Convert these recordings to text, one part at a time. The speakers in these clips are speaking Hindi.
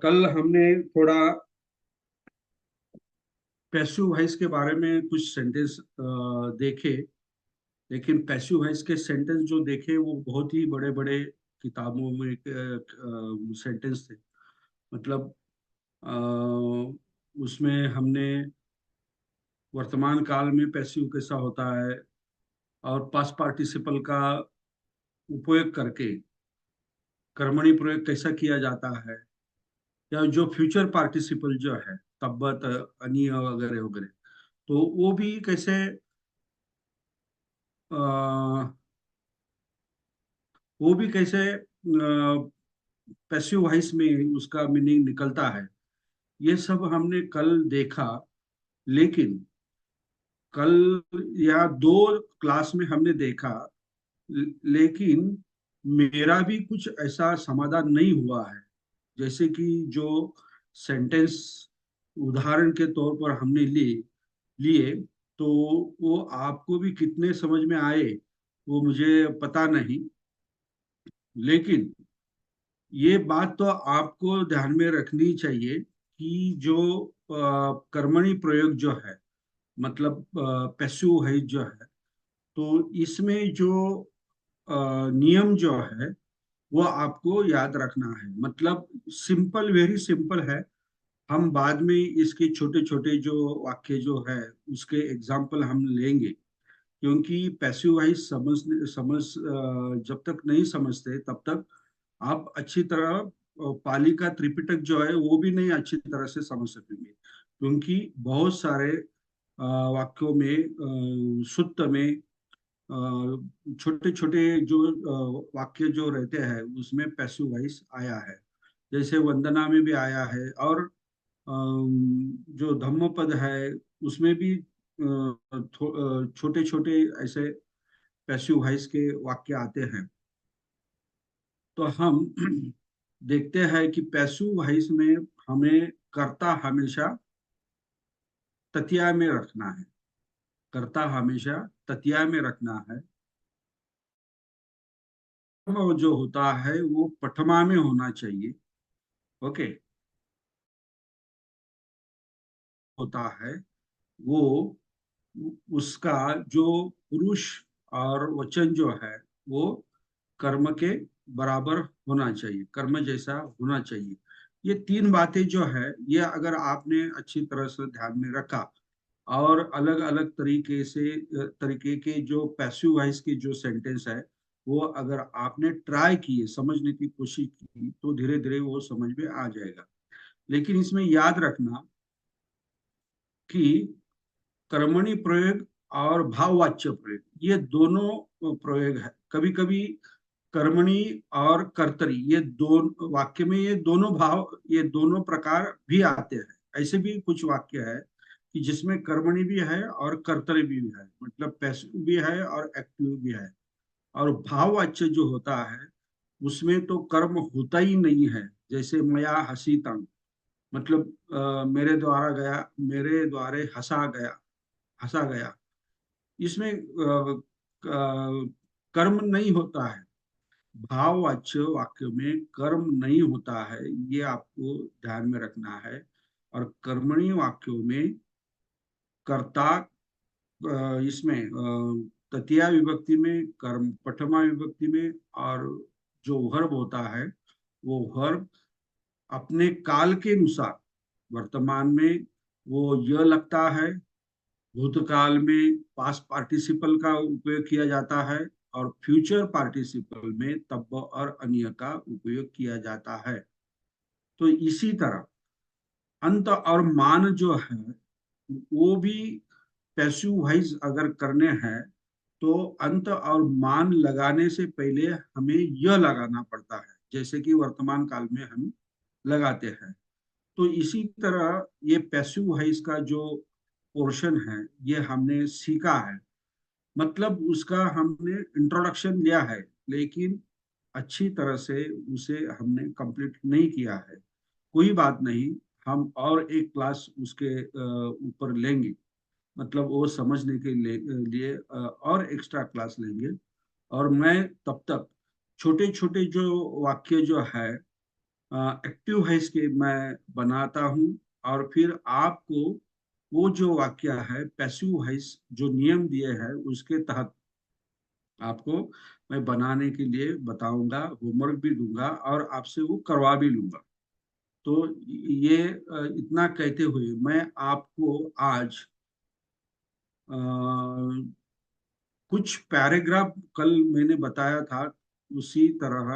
कल हमने थोड़ा पैसिव वॉइस के बारे में कुछ सेंटेंस देखे। लेकिन पैसिव वॉइस के सेंटेंस जो देखे वो बहुत ही बड़े बड़े किताबों में सेंटेंस थे। मतलब उसमें हमने वर्तमान काल में पैसिव कैसा होता है और पास्ट पार्टिसिपल का उपयोग करके कर्मणी प्रयोग कैसा किया जाता है, या जो फ्यूचर पार्टिसिपल जो है तब्बत, अनीय वगैरह वगैरह, तो वो भी कैसे वो भी कैसे पैसिव वॉइस में उसका मीनिंग निकलता है। ये सब हमने कल देखा। लेकिन कल या दो क्लास में हमने देखा, लेकिन मेरा भी कुछ ऐसा समाधान नहीं हुआ है। जैसे कि जो सेंटेंस उदाहरण के तौर पर हमने लिए, तो वो आपको भी कितने समझ में आए वो मुझे पता नहीं। लेकिन ये बात तो आपको ध्यान में रखनी चाहिए कि जो कर्मणी प्रयोग जो है, मतलब पैसिव है जो है, तो इसमें जो नियम जो है वो आपको याद रखना है। मतलब सिंपल, वेरी सिंपल है। हम बाद में इसके छोटे छोटे जो वाक्य जो है उसके एग्जाम्पल हम लेंगे। क्योंकि पैसिव वॉइस जब तक नहीं समझते तब तक आप अच्छी तरह पाली का त्रिपिटक जो है वो भी नहीं अच्छी तरह से समझ सकेंगे। क्योंकि बहुत सारे वाक्यों में, सुत्त में छोटे छोटे जो वाक्य जो रहते हैं उसमें पैसिव वॉइस आया है। जैसे वंदना में भी आया है, और जो धम्मपद है उसमें भी छोटे छोटे ऐसे पैसिव वॉइस के वाक्य आते हैं। तो हम देखते हैं कि पैसिव वॉइस में हमें कर्ता हमेशा ततिया में रखना है। कर्ता हमेशा ततिया में रखना है। वो जो होता है वो पठमा में होना चाहिए। ओके। होता है वो उसका जो पुरुष और वचन जो है वो कर्म के बराबर होना चाहिए, कर्म जैसा होना चाहिए। ये तीन बातें जो है, ये अगर आपने अच्छी तरह से ध्यान में रखा और अलग अलग तरीके के जो पैसिव वॉइस के जो सेंटेंस है वो अगर आपने ट्राई किए, समझने की कोशिश की, तो धीरे धीरे वो समझ में आ जाएगा। लेकिन इसमें याद रखना कि कर्मणि प्रयोग और भाववाच्य प्रयोग, ये दोनों प्रयोग है। कभी कभी कर्मणि और कर्तरी, ये दो वाक्य में ये दोनों भाव, ये दोनों प्रकार भी आते हैं। ऐसे भी कुछ वाक्य है कि जिसमें कर्मणि भी है और कर्तरी भी है, मतलब पैसिव भी है और एक्टिव भी है। और भाववाच्य जो होता है उसमें तो कर्म होता ही नहीं है। जैसे मया हसीतम, मतलब मेरे द्वारे हंसा गया। इसमें कर्म नहीं होता है। भाववाच्य वाक्य में कर्म नहीं होता है, ये आपको ध्यान में रखना है। और कर्मणी वाक्यों में कर्ता, इसमें तृतीया विभक्ति में, कर्म प्रथमा विभक्ति में, और जो वर्ब होता है वो वर्ब अपने काल के अनुसार, वर्तमान में वो य लगता है, भूतकाल में पास्ट पार्टिसिपल का उपयोग किया जाता है, और फ्यूचर पार्टिसिपल में तब और अन्य का उपयोग किया जाता है। तो इसी तरह अंत और मान जो है वो भी पैसिव वॉइस अगर करने हैं तो अंत और मान लगाने से पहले हमें यह लगाना पड़ता है, जैसे कि वर्तमान काल में हम लगाते हैं। तो इसी तरह ये पैसिव वॉइस का जो पोर्शन है ये हमने सीखा है। मतलब उसका हमने इंट्रोडक्शन लिया है, लेकिन अच्छी तरह से उसे हमने कंप्लीट नहीं किया है। कोई बात नहीं, हम और एक क्लास उसके ऊपर लेंगे। मतलब वो समझने के लिए और एक्स्ट्रा क्लास लेंगे। और मैं तब तक छोटे छोटे जो वाक्य जो है एक्टिव वॉइस के मैं बनाता हूँ, और फिर आपको वो जो वाक्य है पैसिव वॉइस जो नियम दिए हैं उसके तहत आपको मैं बनाने के लिए बताऊंगा, होमवर्क भी दूंगा और आपसे वो करवा भी लूंगा। तो ये इतना कहते हुए मैं आपको आज अ, कुछ पैराग्राफ कल मैंने बताया था, उसी तरह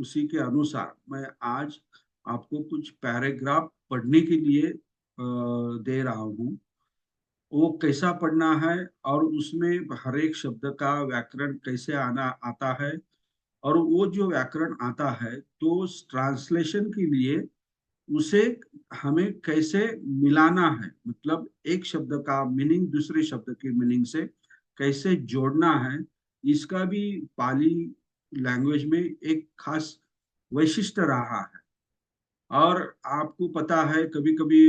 उसी के अनुसार मैं आज आपको कुछ पैराग्राफ पढ़ने के लिए दे रहा हूँ। वो कैसा पढ़ना है और उसमें हर एक शब्द का व्याकरण कैसे आना आता है, और वो जो व्याकरण आता है तो ट्रांसलेशन के लिए उसे हमें कैसे मिलाना है, मतलब एक शब्द का मीनिंग दूसरे शब्द के मीनिंग से कैसे जोड़ना है, इसका भी पाली लैंग्वेज में एक खास वैशिष्ट्य रहा है। और आपको पता है कभी कभी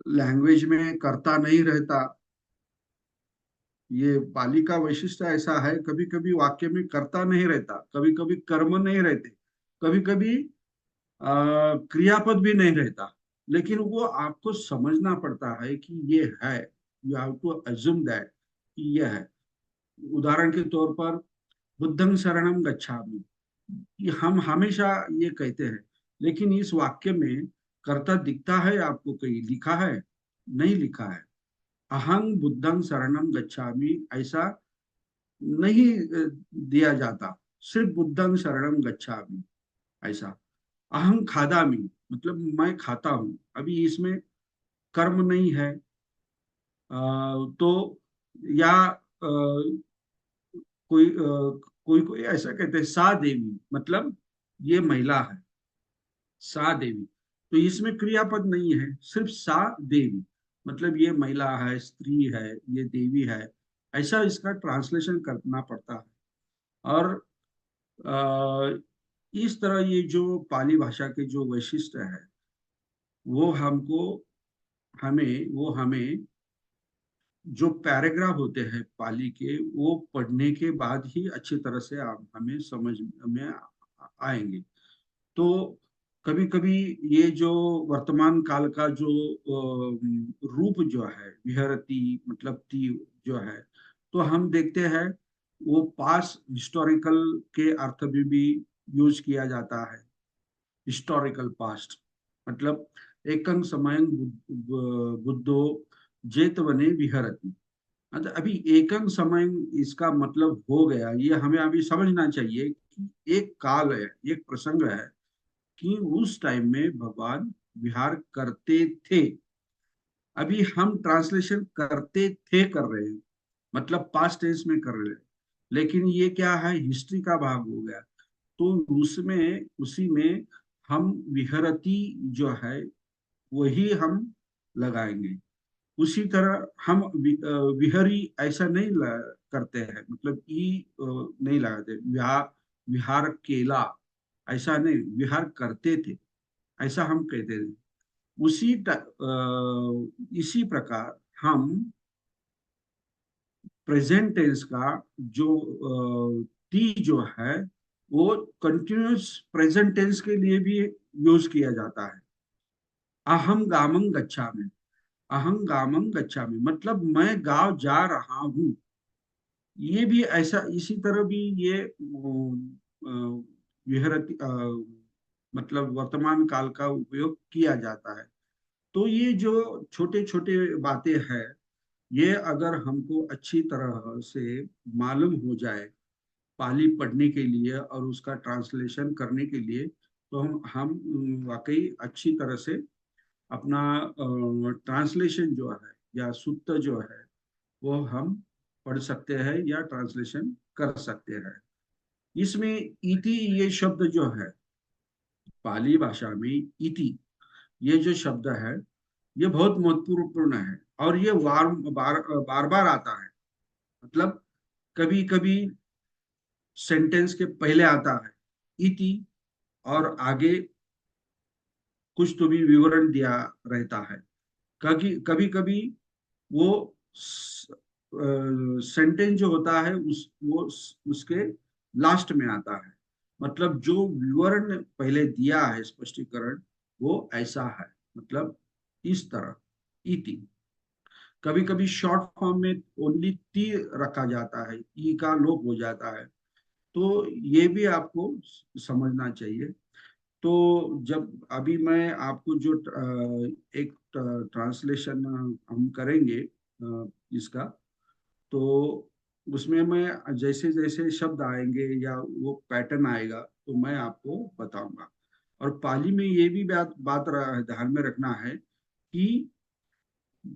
लैंग्वेज में कर्ता नहीं रहता, ये पाली का वैशिष्ट्य ऐसा है, कभी कभी वाक्य में कर्ता नहीं रहता, कभी कभी कर्म नहीं रहते, कभी कभी क्रियापद भी नहीं रहता, लेकिन वो आपको समझना पड़ता है कि ये है, you have to assume that कि ये है। उदाहरण के तौर पर बुद्धं शरणं गच्छामि, कि हम हमेशा ये कहते हैं, लेकिन इस वाक्य में कर्ता दिखता है आपको, कहीं लिखा है? नहीं लिखा है। अहं बुद्धं शरणं गच्छामि ऐसा नहीं दिया जाता, सिर्फ बुद्धं शरणं गच्छामि ऐसा। अहं खादामि मतलब मैं खाता हूं, अभी इसमें कर्म नहीं है। तो या कोई कोई ऐसा कहते हैं सा देवी, मतलब ये महिला है, सा देवी, तो इसमें क्रियापद नहीं है, सिर्फ सा देवी, मतलब ये महिला है, स्त्री है, ये देवी है, ऐसा इसका ट्रांसलेशन करना पड़ता है। और अ, इस तरह ये जो पाली भाषा के जो वैशिष्ट्य है वो हमको हमें जो पैराग्राफ होते हैं पाली के वो पढ़ने के बाद ही अच्छी तरह से आप हमें समझ में आएंगे। तो कभी कभी ये जो वर्तमान काल का जो रूप जो है विहरती मतलब ती जो है, तो हम देखते हैं वो पास हिस्टोरिकल के अर्थ में भी यूज किया जाता है। हिस्टोरिकल पास्ट मतलब एकं समयं बुद्धो जेतवने विहरति। मतलब अभी एकं समय इसका मतलब हो गया, ये हमें अभी समझना चाहिए कि एक काल है, एक प्रसंग है कि उस टाइम में भगवान विहार करते थे। अभी हम ट्रांसलेशन करते थे कर रहे हैं, मतलब पास्ट टेंस में कर रहे हैं, लेकिन ये क्या है, हिस्ट्री का भाग हो गया। तो उसमें उसी में हम विहरती जो है वही हम लगाएंगे। उसी तरह हम विहरी ऐसा नहीं करते हैं, मतलब ई नहीं लगाते, विहार विहार केला ऐसा नहीं, विहार करते थे ऐसा हम कहते थे। इसी प्रकार हम प्रेजेंट टेंस का जो ती जो है वो कंटिन्यूस प्रेजेंट टेंस के लिए भी यूज किया जाता है। अहम गामं गच्छामि, अहम गामं गच्छामि मतलब मैं गांव जा रहा हूँ। ये भी ऐसा इसी तरह भी ये विहरती मतलब वर्तमान काल का उपयोग किया जाता है। तो ये जो छोटे छोटे बातें हैं, ये अगर हमको अच्छी तरह से मालूम हो जाए पाली पढ़ने के लिए और उसका ट्रांसलेशन करने के लिए, तो हम वाकई अच्छी तरह से अपना ट्रांसलेशन जो है या सुत्त जो है वो हम पढ़ सकते हैं या ट्रांसलेशन कर सकते हैं। इसमें इति ये शब्द जो है पाली भाषा में, इति ये जो शब्द है ये बहुत महत्वपूर्ण है, और ये बार बार आता है। मतलब कभी कभी सेंटेंस के पहले आता है इति, और आगे कुछ तो भी विवरण दिया रहता है। कभी कभी कभी वो सेंटेंस जो होता है उसके लास्ट में आता है। मतलब जो विवरण पहले दिया है स्पष्टीकरण, वो ऐसा है, मतलब इस तरह, इति। कभी कभी शॉर्ट फॉर्म में ओनली टी रखा जाता है, ई का लोप हो जाता है, तो ये भी आपको समझना चाहिए। तो जब अभी मैं आपको जो एक ट्रांसलेशन हम करेंगे इसका, तो उसमें मैं जैसे जैसे शब्द आएंगे या वो पैटर्न आएगा तो मैं आपको बताऊंगा। और पाली में ये भी बात बात ध्यान में रखना है कि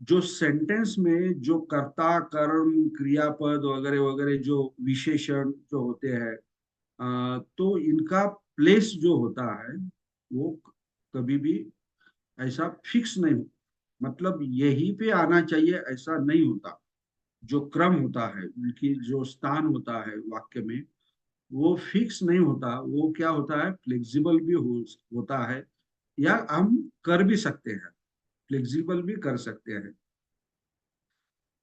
जो सेंटेंस में जो कर्ता कर्म क्रियापद वगैरह वगैरह जो विशेषण जो होते हैं, तो इनका प्लेस जो होता है वो कभी भी ऐसा फिक्स नहीं हो, मतलब यहीं पे आना चाहिए ऐसा नहीं होता। जो क्रम होता है, उनकी जो स्थान होता है वाक्य में, वो फिक्स नहीं होता, वो क्या होता है, फ्लेक्सिबल भी होता है, या हम कर भी सकते हैं, फ्लेक्सिबल भी कर सकते हैं।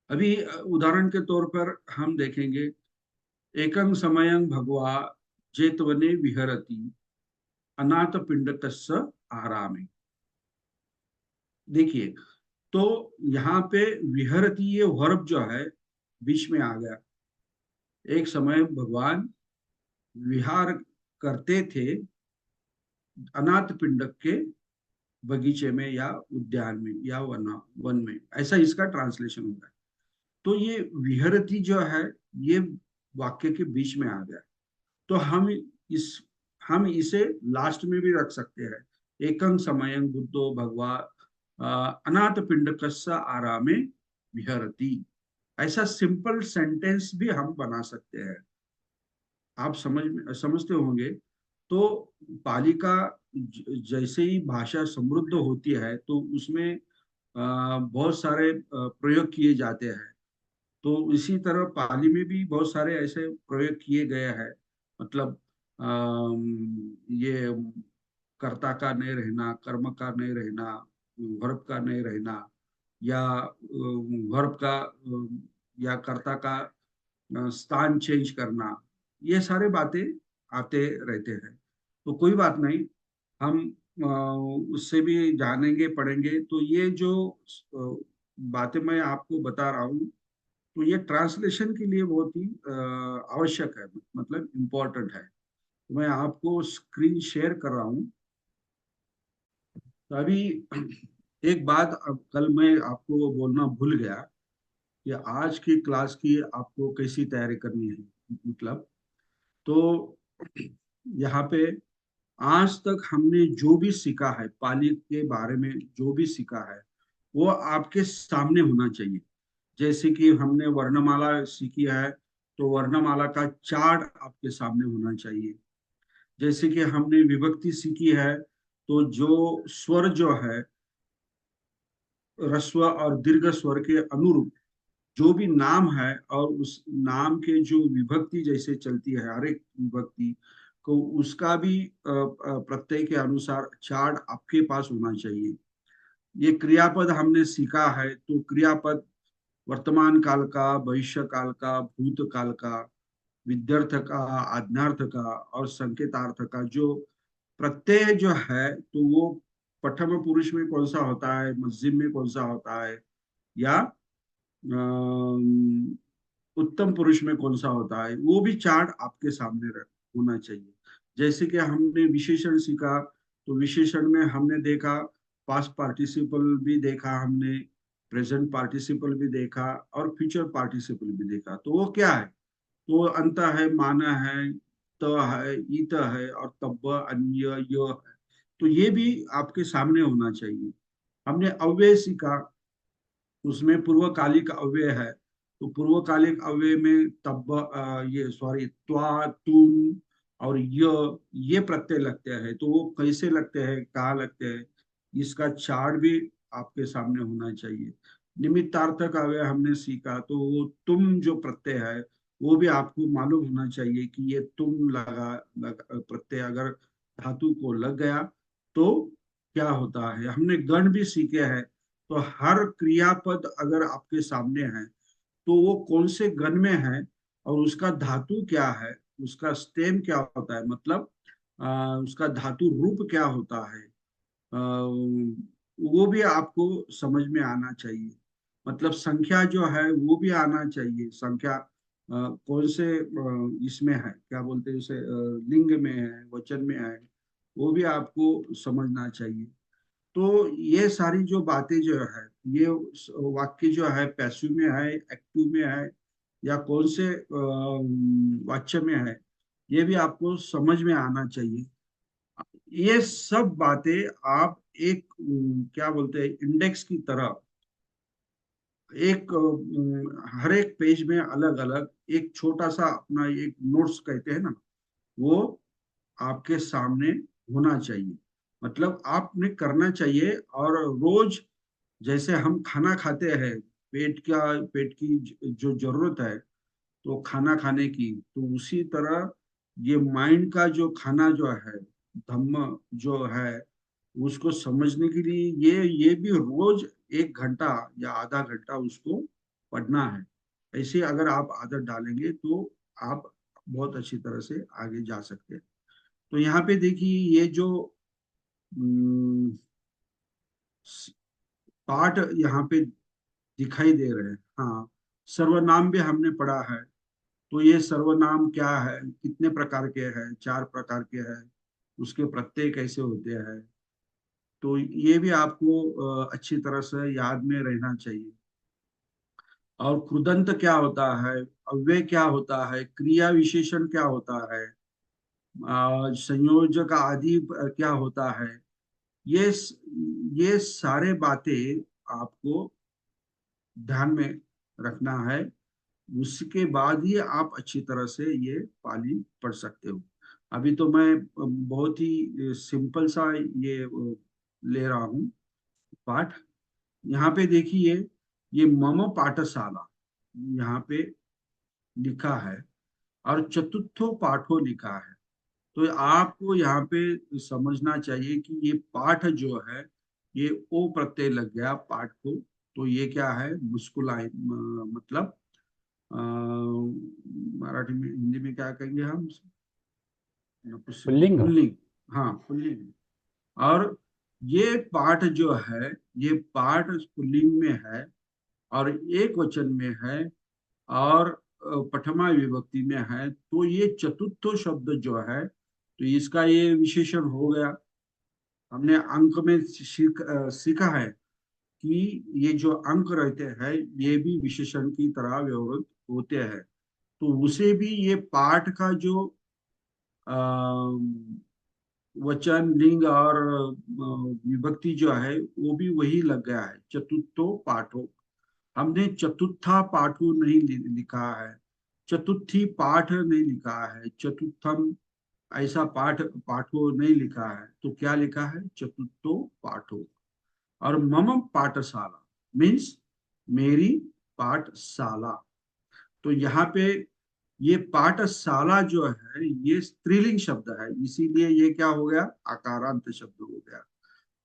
अभी उदाहरण के तौर पर हम देखेंगे, एकं समयं भगवा जेतवने विहरति अनाथ पिंडकस्य आरामे। देखिए, तो यहाँ पे विहरती ये वर्ब जो है बीच में आ गया। एक समय भगवान विहार करते थे अनाथ पिंडक के बगीचे में या उद्यान में या वन में, ऐसा इसका ट्रांसलेशन होगा। तो ये विहरती जो है, ये वाक्य के बीच में आ गया। तो इस हम इसे लास्ट में भी रख सकते हैं, एकं समयं बुद्धो भगवा अनाथ पिंडकस्य आरामे विहरति। ऐसा सिंपल सेंटेंस भी हम बना सकते हैं। आप समझते होंगे। तो पाली का जैसे ही भाषा समृद्ध होती है तो उसमें बहुत सारे प्रयोग किए जाते हैं। तो इसी तरह पाली में भी बहुत सारे ऐसे प्रयोग किए गए हैं। मतलब ये कर्ता का नहीं रहना, कर्म का नहीं रहना, वर्ब का नहीं रहना, या वर्ब का या कर्ता का स्थान चेंज करना, ये सारे बातें आते रहते हैं। तो कोई बात नहीं, हम अ, उससे भी जानेंगे पढ़ेंगे। तो ये जो बातें मैं आपको बता रहा हूँ, तो ये ट्रांसलेशन के लिए बहुत ही आवश्यक है, मतलब इम्पोर्टेंट है। तो मैं आपको स्क्रीन शेयर कर रहा हूँ। तो अभी एक बात, अब कल मैं आपको बोलना भूल गया कि आज की क्लास की आपको कैसी तैयारी करनी है। मतलब, तो यहाँ पे आज तक हमने जो भी सीखा है पाली के बारे में, जो भी सीखा है वो आपके सामने होना चाहिए। जैसे कि हमने वर्णमाला सीखी है, तो वर्णमाला का चार्ट आपके सामने होना चाहिए। जैसे कि हमने विभक्ति सीखी है, तो जो स्वर जो है, ह्रस्व और दीर्घ स्वर के अनुरूप जो भी नाम है, और उस नाम के जो विभक्ति जैसे चलती है, हर एक विभक्ति को उसका भी प्रत्यय के अनुसार चार्ट आपके पास होना चाहिए। ये क्रियापद हमने सीखा है, तो क्रियापद वर्तमान काल का, भविष्य काल का, भूत काल का, विद्यार्थ का, आज्ञार्थ का और संकेतार्थ का जो प्रत्यय जो है, तो वो प्रथम पुरुष में कौन सा होता है, मध्यम में कौन सा होता है, या उत्तम पुरुष में कौन सा होता है, वो भी चार्ट आपके सामने होना चाहिए। जैसे कि हमने विशेषण सीखा, तो विशेषण में हमने देखा पास्ट पार्टिसिपल भी देखा हमने, प्रेजेंट पार्टिसिपल भी देखा और फ्यूचर पार्टिसिपल भी देखा। तो वो क्या है, तो अंत है, माना है, त है, इत है और तब्ब, अन्य, य है। तो ये भी आपके सामने होना चाहिए। हमने अव्यय सीखा, उसमें पूर्वकालिक अव्यय है, तो पूर्वकालिक अव्यय में तब ये सॉरी त्वा, तुम और ये प्रत्यय लगते हैं। तो वो कैसे लगते हैं, कहाँ लगते हैं, इसका चार्ट भी आपके सामने होना चाहिए। निमित्तार्थक अव्यय हमने सीखा, तो वो तुम जो प्रत्यय है वो भी आपको मालूम होना चाहिए कि ये तुम प्रत्यय अगर धातु को लग गया तो क्या होता है। हमने गण भी सीखे हैं, तो हर क्रियापद अगर आपके सामने है तो वो कौन से गण में है और उसका धातु क्या है, उसका स्टेम क्या होता है, मतलब उसका धातु रूप क्या होता है, वो भी आपको समझ में आना चाहिए। मतलब संख्या जो है वो भी आना चाहिए। संख्या कौन से इसमें है, क्या बोलते हैं उसे, लिंग में है, वचन में है, वो भी आपको समझना चाहिए। तो ये सारी जो बातें जो है, ये वाक्य जो है पैसिव में है, एक्टिव में है, या कौन से वाच्य में है, ये भी आपको समझ में आना चाहिए। ये सब बातें आप एक क्या बोलते हैं, इंडेक्स की तरह, एक हर एक पेज में अलग अलग एक छोटा सा अपना एक नोट्स कहते हैं ना, वो आपके सामने होना चाहिए। मतलब आपने करना चाहिए। और रोज जैसे हम खाना खाते हैं, पेट की जो जरूरत है तो खाना खाने की, तो उसी तरह ये माइंड का जो खाना जो है, धम्म जो है, उसको समझने के लिए ये भी रोज 1 घंटा या आधा घंटा उसको पढ़ना है। ऐसे अगर आप आदत डालेंगे तो आप बहुत अच्छी तरह से आगे जा सकते हैं। तो यहाँ पे देखिए, ये जो हम्म, पाठ यहाँ पे दिखाई दे रहे हैं, हाँ, सर्वनाम भी हमने पढ़ा है। तो ये सर्वनाम क्या है, कितने प्रकार के हैं, 4 प्रकार के हैं। उसके प्रत्यय कैसे होते हैं, तो ये भी आपको अच्छी तरह से याद में रहना चाहिए। और कृदंत क्या होता है, अव्यय क्या होता है, क्रिया विशेषण क्या होता है, संयोजक आदि क्या होता है, ये ये सारे बातें आपको ध्यान में रखना है। उसके बाद ही आप अच्छी तरह से ये पाली पढ़ सकते हो। अभी तो मैं बहुत ही सिंपल सा ये ले रहा हूँ पाठ। यहाँ पे देखिए, ये मम पाठशाला यहाँ पे लिखा है, और चतुर्थो पाठो लिखा है। तो आपको यहाँ पे समझना चाहिए कि ये पाठ जो है, ये ओ प्रत्यय लग गया पाठ को। तो ये क्या है, मुस्कुलाइन, मतलब मराठी में, हिंदी में क्या कहेंगे हम, पुल्लिंग। पुल्लिंग। हाँ, पुल्लिंग। और ये पाठ जो है, ये पाठ पुल्लिंग में है, और एक वचन में है, और प्रथमा विभक्ति में है। तो ये चतुर्थ शब्द जो है, तो इसका ये विशेषण हो गया। हमने अंक में सीखा है कि ये जो अंक रहते हैं, ये भी विशेषण की तरह व्यवहृत होते हैं। तो उसे भी ये पाठ का जो वचन, लिंग और विभक्ति जो है, वो भी वही लग गया है, चतुर्थो पाठो। हमने चतुर्था पाठो नहीं लिखा है, चतुर्थी पाठ नहीं लिखा है, चतुर्थम ऐसा पाठो नहीं लिखा है। तो क्या लिखा है, चतुर्थो पाठो। और मम पाठशाला मीन्स मेरी पाठशाला। तो यहाँ पे ये पाठशाला जो है, ये स्त्रीलिंग शब्द है, इसीलिए ये क्या हो गया, आकारांत शब्द हो गया।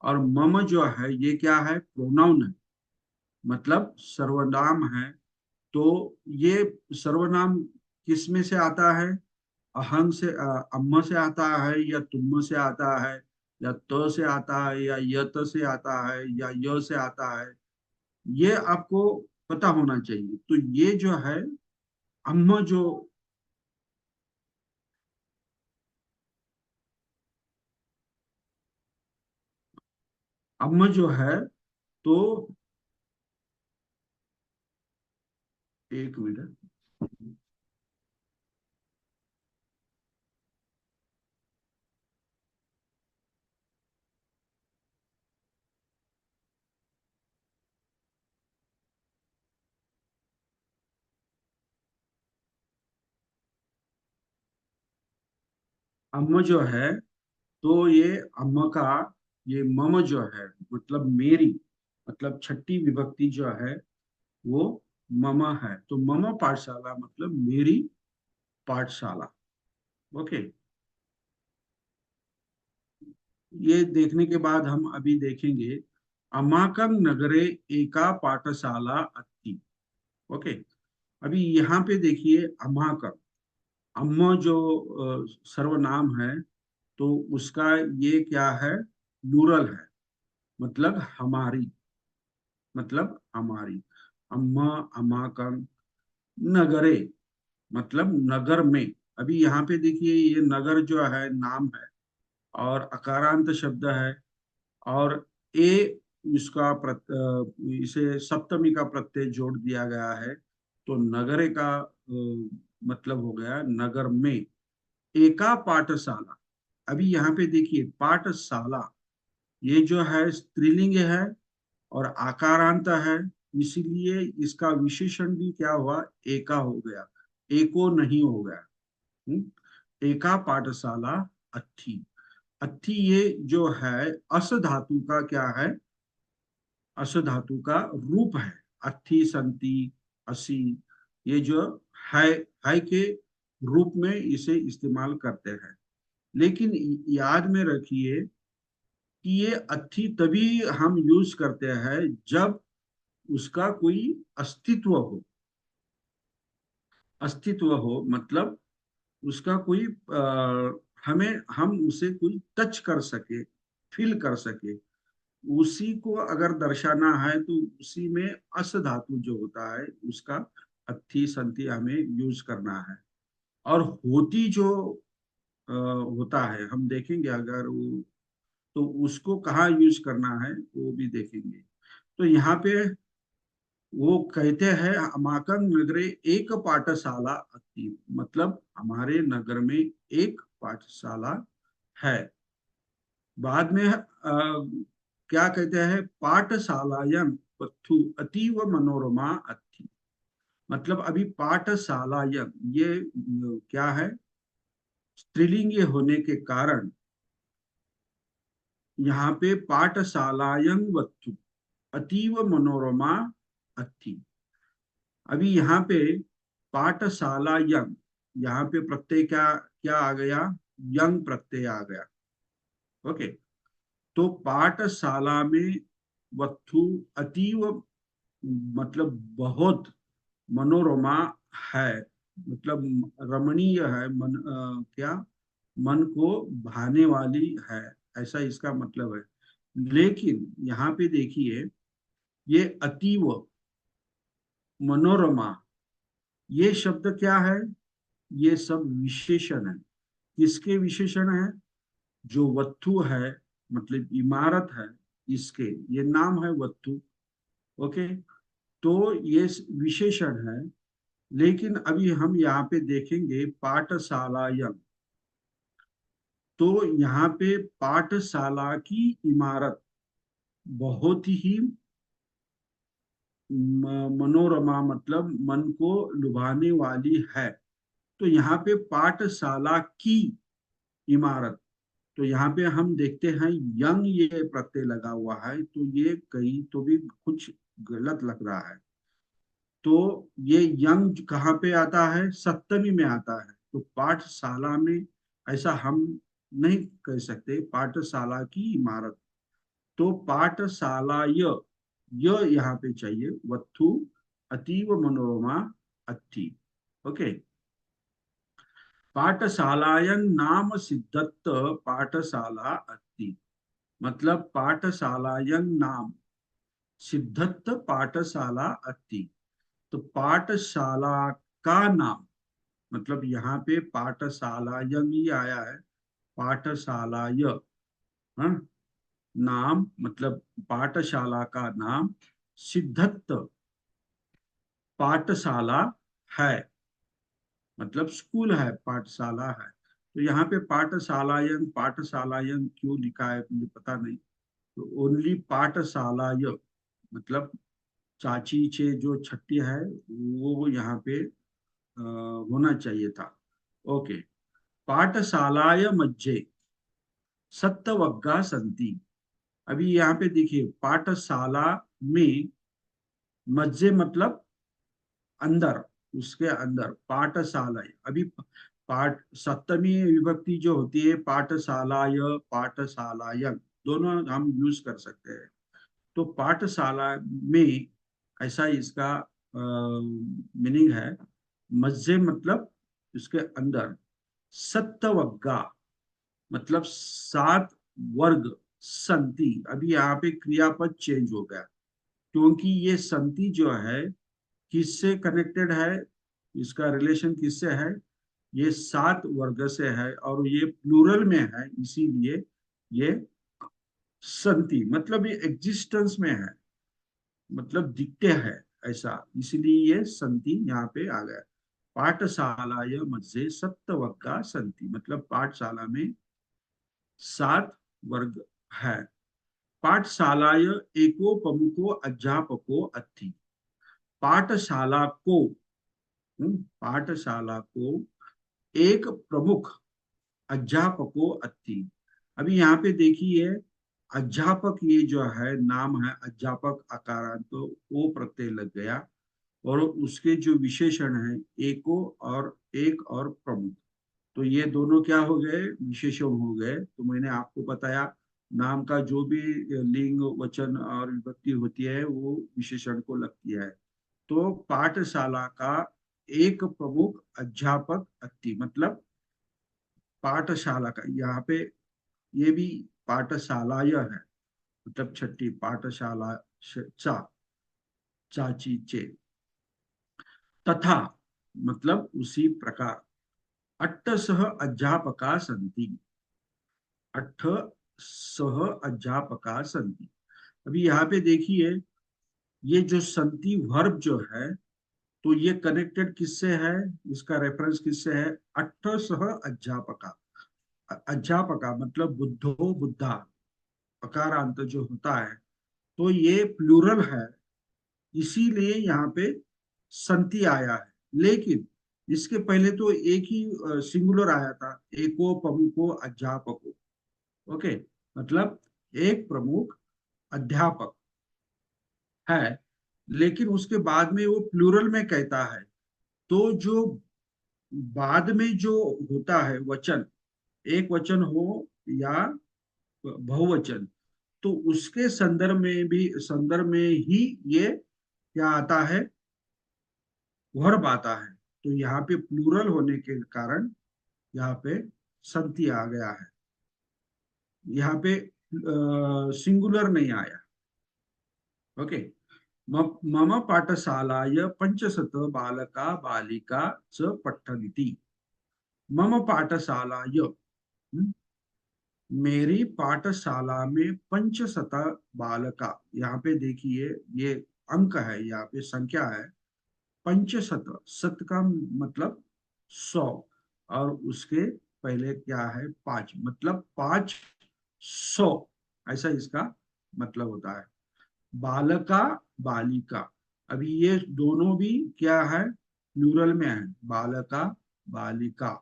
और मम जो है, ये क्या है, प्रोनाउन है, मतलब सर्वनाम है। तो ये सर्वनाम किस में से आता है, अहम से, अम्म से आता है, या तुम से आता है, या त से आता है, या यत से आता है, या य से आता है, ये आपको पता होना चाहिए। तो ये जो है, अम्म जो, अम्म जो है, तो 1 मिनट। अम्म जो है, तो ये अम्म का, ये मम जो है, मतलब मेरी, मतलब छठी विभक्ति जो है, वो मम है। तो मम पाठशाला मतलब मेरी पाठशाला। ओके। ये देखने के बाद हम अभी देखेंगे, अमाकं नगरे एका पाठशाला अस्ति। ओके। अभी यहाँ पे देखिए, अमाकं, अम्म जो सर्वनाम है, तो उसका ये क्या है, प्लूरल है, मतलब हमारी, मतलब हमारी। अम्मा, अमाकं, नगरे, मतलब नगर में। अभी यहाँ पे देखिए, ये नगर जो है नाम है, और अकारांत शब्द है, और ए इसका इसे सप्तमी का प्रत्यय जोड़ दिया गया है, तो नगरे का मतलब हो गया नगर में। एका पाठशाला। अभी यहाँ पे देखिए पाठशाला, ये जो है स्त्रीलिंग है और आकारांत है, इसीलिए इसका विशेषण भी क्या हुआ, एका हो गया, एको नहीं हो गया। हम्म? एका पाठशाला अथी। अथी ये जो है अस धातु का क्या है, अस धातु का रूप है। अथी, संति, असी, ये जो है, है के रूप में इसे इस्तेमाल करते हैं। लेकिन याद में रखिए कि ये अथी तभी हम यूज करते हैं जब उसका कोई अस्तित्व हो। अस्तित्व हो मतलब उसका कोई हमें, हम उसे कोई टच कर सके, फील कर सके, उसी को अगर दर्शाना है तो उसी में अस धातु जो होता है उसका अथी संति हमें यूज करना है। और होती जो होता है, हम देखेंगे अगर वो, तो उसको कहाँ यूज करना है वो भी देखेंगे। तो यहाँ पे वो कहते हैं अमाकं नगरे एक पाठशाला अस्ति, मतलब हमारे नगर में एक पाठशाला है। बाद में क्या कहते हैं, पाठशालायं पथु अतीव मनोरमा अथि, मतलब अभी पाठशालायं ये क्या है, स्त्रीलिंग होने के कारण यहाँ पे पाठशालायं वत्थु अतीव मनोरमा अथि। अभी यहाँ पे पाठशाला यंग, यहाँ पे प्रत्यय क्या क्या आ गया, यंग प्रत्यय आ गया। ओके, तो पाठशाला में वत्थु अतीव, मतलब बहुत, मनोरमा है, मतलब रमणीय है, क्या, मन को भाने वाली है, ऐसा इसका मतलब है। लेकिन यहाँ पे देखिए, ये अतीव, मनोरमा, ये शब्द क्या है, ये सब विशेषण है। किसके विशेषण है, जो वस्तु है, मतलब इमारत है, इसके, ये नाम है वस्तु। ओके, तो ये विशेषण है। लेकिन अभी हम यहाँ पे देखेंगे पाठशालायं, तो यहाँ पे पाठशाला की इमारत बहुत ही मनोरमा, मतलब मन को लुभाने वाली है। तो यहाँ पे पाठशाला की इमारत, तो यहाँ पे हम देखते हैं यंग ये प्रत्यय लगा हुआ है, तो ये कहीं तो भी कुछ गलत लग रहा है। तो ये यंग कहाँ पे आता है, सप्तमी में आता है, तो पाठशाला में ऐसा हम नहीं कह सकते, पाठशाला की इमारत। तो पाठशाला य यहाँ पे चाहिए, वत्थु अतीव मनोरमा अथि। ओके, पाठशालायं नाम सिद्धत्त पाठशाला अस्ति, मतलब पाठशालायं नाम सिद्धत्त पाठशाला अस्ति। तो पाठशाला का नाम, मतलब यहाँ पे पाठशालायं ही आया है, पाठशालाय, हाँ, नाम मतलब पाठशाला का नाम, सिद्धत्त पाठशाला है, मतलब स्कूल है, पाठशाला है। तो यहाँ पे पाठशालायन, पाठशालायन क्यों लिखा है मुझे पता नहीं। तो ओनली पाठशालाय, मतलब चाची चे जो छठी है वो यहाँ पे होना चाहिए था। ओके, पाठशालाय मज्जे सप्तवग्गा संति। अभी यहाँ पे देखिए पाठशाला में, मज्जे मतलब अंदर, उसके अंदर पाठशाला, अभी पाठ सप्तमी विभक्ति जो होती है, पाठशालाय, पाठशालायन, दोनों हम यूज कर सकते हैं। तो पाठशाला में, ऐसा इसका मीनिंग है। मस्जे मतलब इसके अंदर सप्तवग्गा मतलब 7 वर्ग संति। अभी यहाँ पे क्रियापद चेंज हो गया, क्योंकि ये संति जो है किससे कनेक्टेड है, इसका रिलेशन किससे है, ये 7 वर्ग से है और ये प्लूरल में है, इसीलिए ये संति मतलब ये एग्जिस्टेंस में है, मतलब दिखते हैं ऐसा, इसलिए ये संति यहाँ पे आ गया। पाठशालाय मध्ये सप्तवग्गा संति मतलब पाठशाला में 7 वर्ग है। पाठशालाय एको प्रमुखो अध्यापको अस्थि। पाठशाला को पाठशाला को एक प्रमुख अध्यापको अस्थि। अभी यहाँ पे देखिए अध्यापक, ये जो है नाम है अध्यापक अकारांत, तो वो प्रत्यय लग गया और उसके जो विशेषण है एको और एक और प्रमुख, तो ये दोनों क्या हो गए, विशेषण हो गए। तो मैंने आपको बताया नाम का जो भी लिंग वचन और विभक्ति होती है वो विशेषण को लगती है। तो पाठशाला का एक प्रमुख अध्यापक अस्थि मतलब पाठशाला का, यहाँ पे ये भी पाठशालाय है, मतलब छठी पाठशाला चा, चाची चे। तथा मतलब उसी प्रकार अट्ट सह अध्यापका संति। अट्ठ सह अध्यापका संति। अभी यहाँ पे देखिए ये जो संति वर्ब जो है, तो ये कनेक्टेड किससे है, इसका रेफरेंस किससे है, अट्ठ सह अध्यापका। अध्यापका मतलब बुद्धो बुद्धा, अकारांत जो होता है, तो ये प्लूरल है, इसीलिए यहाँ पे संति आया है। लेकिन इसके पहले तो एक ही सिंगुलर आया था, एको प्रमुखो अध्यापको। ओके, मतलब एक प्रमुख अध्यापक है, लेकिन उसके बाद में वो प्लूरल में कहता है। तो जो बाद में जो होता है वचन, एक वचन हो या बहुवचन, तो उसके संदर्भ में ही ये क्या आता है, वर्ब आता है। तो यहाँ पे प्लूरल होने के कारण यहाँ पे संति आ गया है, यहाँ पे सिंगुलर नहीं आया। ओके, मम पाठशालाय पंचशत बालका बालिका च पठन्ति। मम पाठशालाय मेरी पाठशाला में पंचशत बालका, यहाँ पे देखिए ये अंक है, यहाँ पे संख्या है पंचशत, शत का मतलब 100, और उसके पहले क्या है 5, मतलब 500, ऐसा इसका मतलब होता है। बालका बालिका, अभी ये दोनों भी क्या है, प्लूरल में है, बालका बालिका।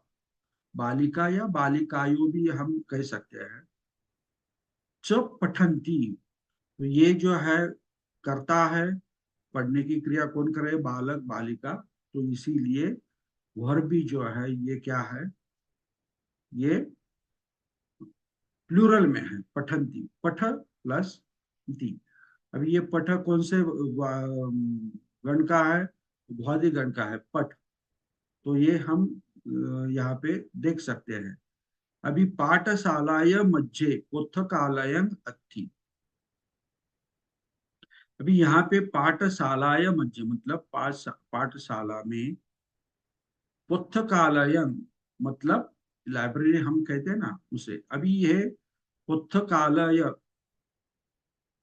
बालिका या बालिकायु भी हम कह सकते हैं। च पठंती, तो ये जो है करता है, पढ़ने की क्रिया कौन करे, बालक बालिका, तो इसीलिए वर्ब भी जो है ये क्या है, ये प्लूरल में है, पठंती, पठ प्लस ती। अभी ये पठ कौन से गण का है, भौतिक गण का है पठ, तो ये हम यहाँ पे देख सकते हैं। अभी पाठशालाय मध्ये पुस्तकालयं अस्ति। अभी यहाँ पे पाठशालाय मध्ये मतलब पाठशाला में, पुस्तकालयं मतलब लाइब्रेरी हम कहते हैं ना उसे। अभी ये पुस्तकालय,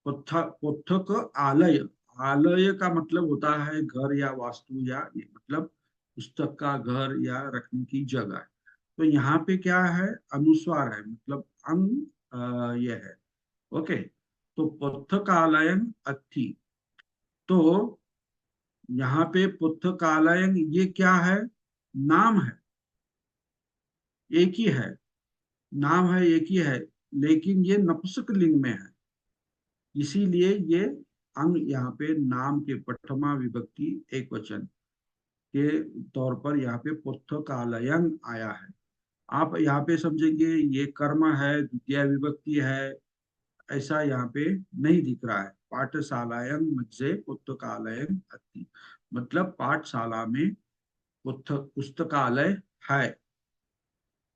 पुस्तक आलय, आलय का मतलब होता है घर या वास्तु, या ये मतलब पुस्तक का घर या रखने की जगह। तो यहाँ पे क्या है, अनुस्वार है, मतलब अंग ये है। ओके, तो पुस्तकालयं अस्थि, तो यहाँ पे पुस्तकालयं ये क्या है, नाम है, एक ही है, नाम है एक ही है, लेकिन ये नपुंसक लिंग में है, इसीलिए ये अंग यहाँ पे नाम के प्रथमा विभक्ति एक वचन के तौर पर यहाँ पे पुस्तकालयं आया है। आप यहाँ पे समझेंगे ये कर्म है, द्वितीय विभक्ति है, ऐसा यहाँ पे नहीं दिख रहा है। पाठशालायं मध्ये पुस्तकालयं अस्ति, मतलब पाठशाला में पुस्तकालय है।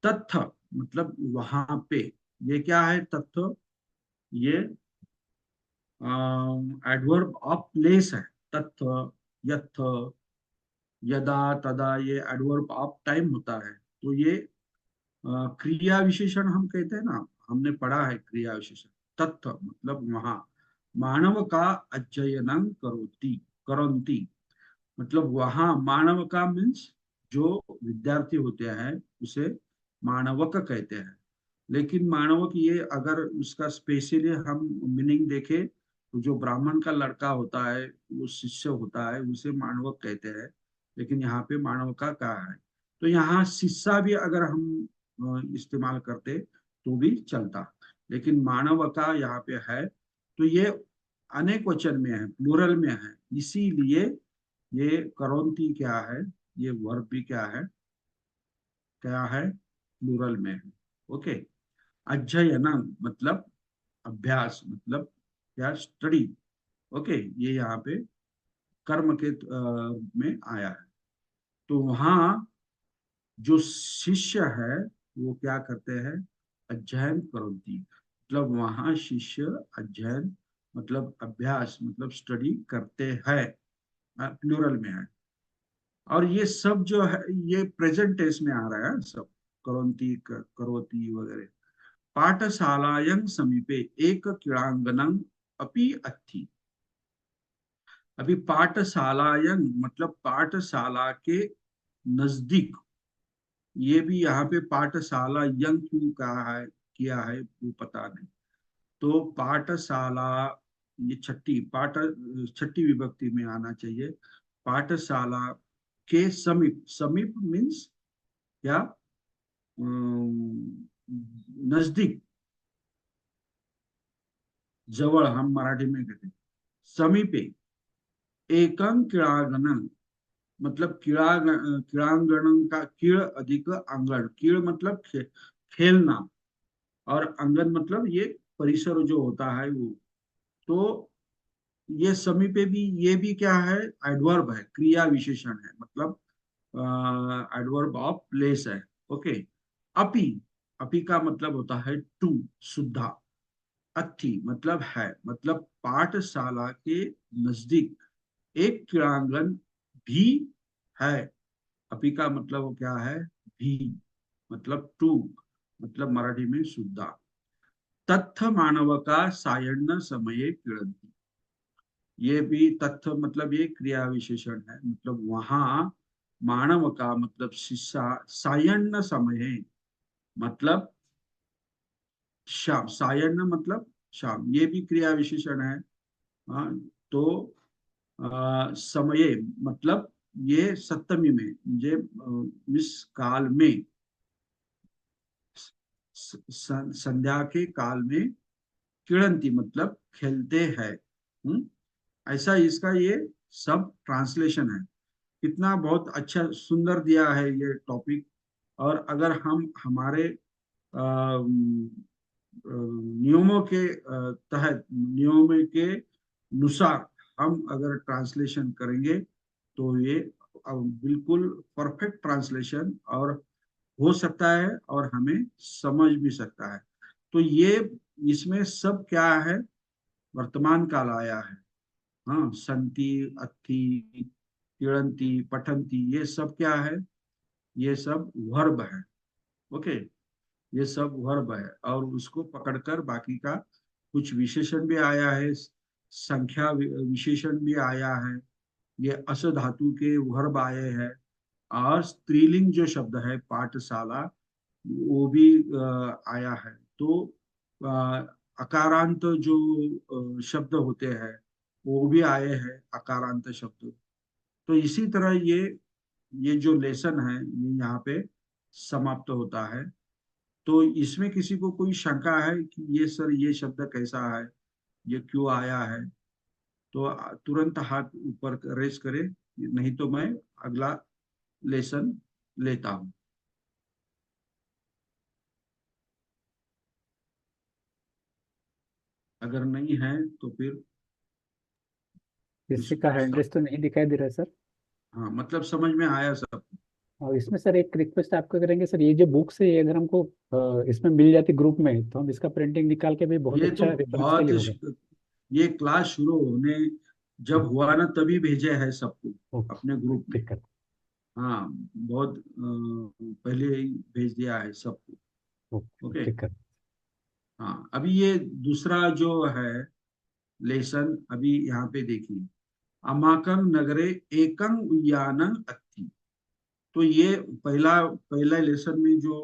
तत्थ मतलब वहां पे, ये क्या है तत्थ? ये एडवर्ब ऑफ प्लेस है। तत्थ, यत्थ, यदा, तदा, ये एडवर्ब ऑफ टाइम होता है। तो ये क्रिया विशेषण हम कहते हैं ना, हमने पढ़ा है क्रिया विशेषण। तत्थ मतलब वहां, मानव का अध्ययनं करोति, करंती, मतलब वहां मानव का मीन्स जो विद्यार्थी होते हैं उसे मानवक कहते हैं। लेकिन मानवक ये अगर उसका स्पेशली हम मीनिंग देखें तो जो ब्राह्मण का लड़का होता है, वो शिष्य होता है, उसे मानवक कहते हैं। लेकिन यहाँ पे मानव का कहा है, तो यहाँ शिष्या भी अगर हम इस्तेमाल करते तो भी चलता। लेकिन मानव का यहाँ पे है, तो ये अनेक वचन में है, प्लूरल में है, इसीलिए ये करोंती क्या है, ये वर्ब भी क्या है, क्या है, प्लूरल में है। ओके। अध्ययन मतलब अभ्यास, मतलब क्या, स्टडी। ओके, ये यहाँ पे कर्म के में आया है। तो वहाँ जो शिष्य है वो क्या करते हैं, अध्ययन करोति, मतलब वहाँ शिष्य अध्ययन मतलब अभ्यास मतलब स्टडी करते हैं, प्लूरल में है। और ये सब जो है ये प्रेजेंट टेंस में आ रहा है सब, करोति करोति वगैरह। पाठशालायां समीपे एक क्रीड़ांगनं अपि अस्ति। अभी पाठशालायां मतलब पाठशाला के नजदीक, ये भी यहाँ पे पाठशाला यंग क्यों कहा है, किया है वो पता नहीं। तो पाठशाला, ये छठी विभक्ति में आना चाहिए। पाठशाला के समीप, समीप मीन्स क्या, नजदीक, जवळ हम मराठी में कहते हैं। समीपे एकं क्रीड़ांगणं मतलब क्रीड़ांगण का कीड़ अधिक आंगन, कीड़ मतलब खेलना, और आंगन मतलब ये परिसर जो होता है वो। तो ये समीपे भी, ये भी क्या है, एडवर्ब है, क्रिया विशेषण है, मतलब एडवर्ब ऑफ प्लेस है। ओके। अपि, अपि का मतलब होता है टू, सुद्धा। अथि मतलब है, मतलब पाठशाला के नजदीक एक क्रीड़ांगन भी है। अपि का मतलब वो क्या है, भी, मतलब टू, मतलब मराठी में सुद्धा। तत्थ मानव का सायन्न समये क्रीडंती, ये भी तथ्य मतलब ये क्रिया विशेषण है, मतलब वहां मानव का मतलब शिष्य सायन्न समय मतलब शाम, सायन्न मतलब शाम, ये भी क्रिया विशेषण है। हाँ, तो समय मतलब ये सप्तमी में, ये इस काल में, संध्या के काल में, किरणती मतलब खेलते हैं। ऐसा इसका ये सब ट्रांसलेशन है। कितना बहुत अच्छा सुंदर दिया है ये टॉपिक। और अगर हम हमारे नियमों के तहत, नियमों के अनुसार हम अगर ट्रांसलेशन करेंगे तो ये बिल्कुल परफेक्ट ट्रांसलेशन और हो सकता है, और हमें समझ भी सकता है। तो ये इसमें सब क्या है, वर्तमान काल आया है। हाँ, संति, अथि, किरणती, पठंती, ये सब क्या है, ये सब वर्ब है। ओके, ये सब वर्ब है, और उसको पकड़कर बाकी का कुछ विशेषण भी आया है, संख्या विशेषण भी आया है, ये अस धातु के वर्ब आए हैं। और स्त्रीलिंग जो शब्द है पाठशाला, वो भी आया है। तो अ, अकारांत जो शब्द होते हैं वो भी आए हैं, अकारांत शब्द। तो इसी तरह ये जो लेसन है ये यहाँ पे समाप्त होता है। तो इसमें किसी को कोई शंका है कि ये सर ये शब्द कैसा है, ये क्यों आया है, तो तुरंत हाथ ऊपर रेस करे, नहीं तो मैं अगला लेसन लेता हूँ। अगर नहीं है तो फिर किसी का हैंड पूछता हूँ। रेस तो नहीं दिखाई दे रहा है सर। हाँ, मतलब समझ में आया सब। और इसमें सर एक रिक्वेस्ट आपको करेंगे सर, ये जो बुक्स है ये अगर हमको इसमें मिल जाती ग्रुप में तो हम इसका प्रिंटिंग निकाल के भी बहुत ये तो अच्छा रेफरेंस के बहुत लिए होगा। ये क्लास शुरू होने जब हुआ ना तभी भेजे है सबको ओके। अपने ग्रुप में। ठीक है। हाँ, बहुत पहले ही भेज दिया है सबको। Okay okay. ठीक है। हाँ, अभी ये दूसरा जो है लेसन, अभी यहाँ पे देखिए। अमाकं नगरे एकं उद्यानं अस्ति। तो ये पहला पहला लेसन में जो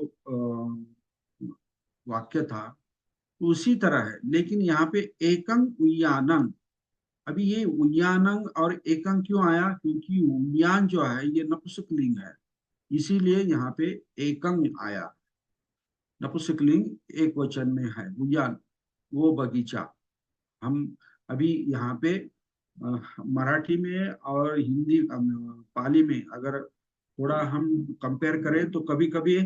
वाक्य था उसी तरह है, लेकिन यहाँ पे एकं उद्यानं। अभी ये उद्यानं और एकं क्यों आया? क्योंकि उद्यान जो है ये नपुंसकलिंग है, इसीलिए यहाँ पे एकं आया। नपुंसकलिंग एक वचन में है उद्यान, वो बगीचा। हम अभी यहाँ पे मराठी में और हिंदी पाली में अगर थोड़ा हम कंपेयर करें तो कभी कभी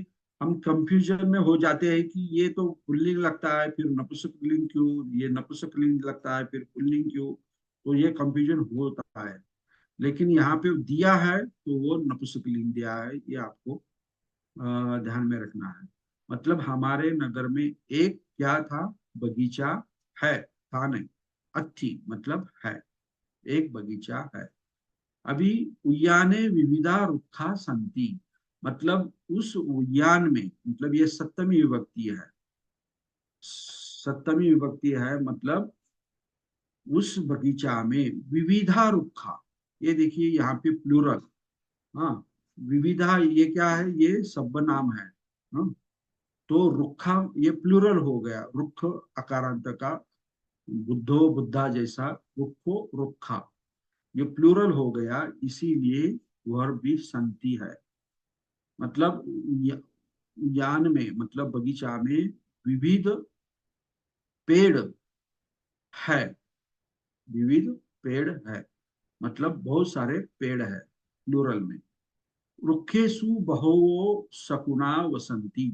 हम कंफ्यूजन में हो जाते हैं कि ये तो पुल्लिंग लगता है, फिर नपुंसकलिंग क्यों, ये नपुंसकलिंग लगता है फिर पुल्लिंग क्यों। तो ये कंफ्यूजन होता है, लेकिन यहाँ पे दिया है तो वो नपुंसकलिंग दिया है, ये आपको ध्यान में रखना है। मतलब हमारे नगर में एक क्या था? बगीचा है, था नहीं। अच्छी मतलब है, एक बगीचा है। अभी उद्याने विविधा रुक्खा संति। मतलब उस उद्यान में, मतलब ये सप्तमी विभक्ति है। सप्तमी विभक्ति है मतलब उस बगीचा में विविधा रुक्खा। ये देखिए यहाँ पे प्लूरल। हाँ, विविधा ये क्या है? ये सर्वनाम है। हाँ, तो रुक्खा ये प्लूरल हो गया। रुक्ख अकारांत का, बुद्धो बुद्धा जैसा, रुक्खो रुक्खा, ये प्लूरल हो गया, इसीलिए वर्ब भी संति है। मतलब यान में मतलब बगीचा में विविध पेड़ है, विविध पेड़ है मतलब बहुत सारे पेड़ है प्लूरल में। रुखेसु बहवो शकुना वसंती।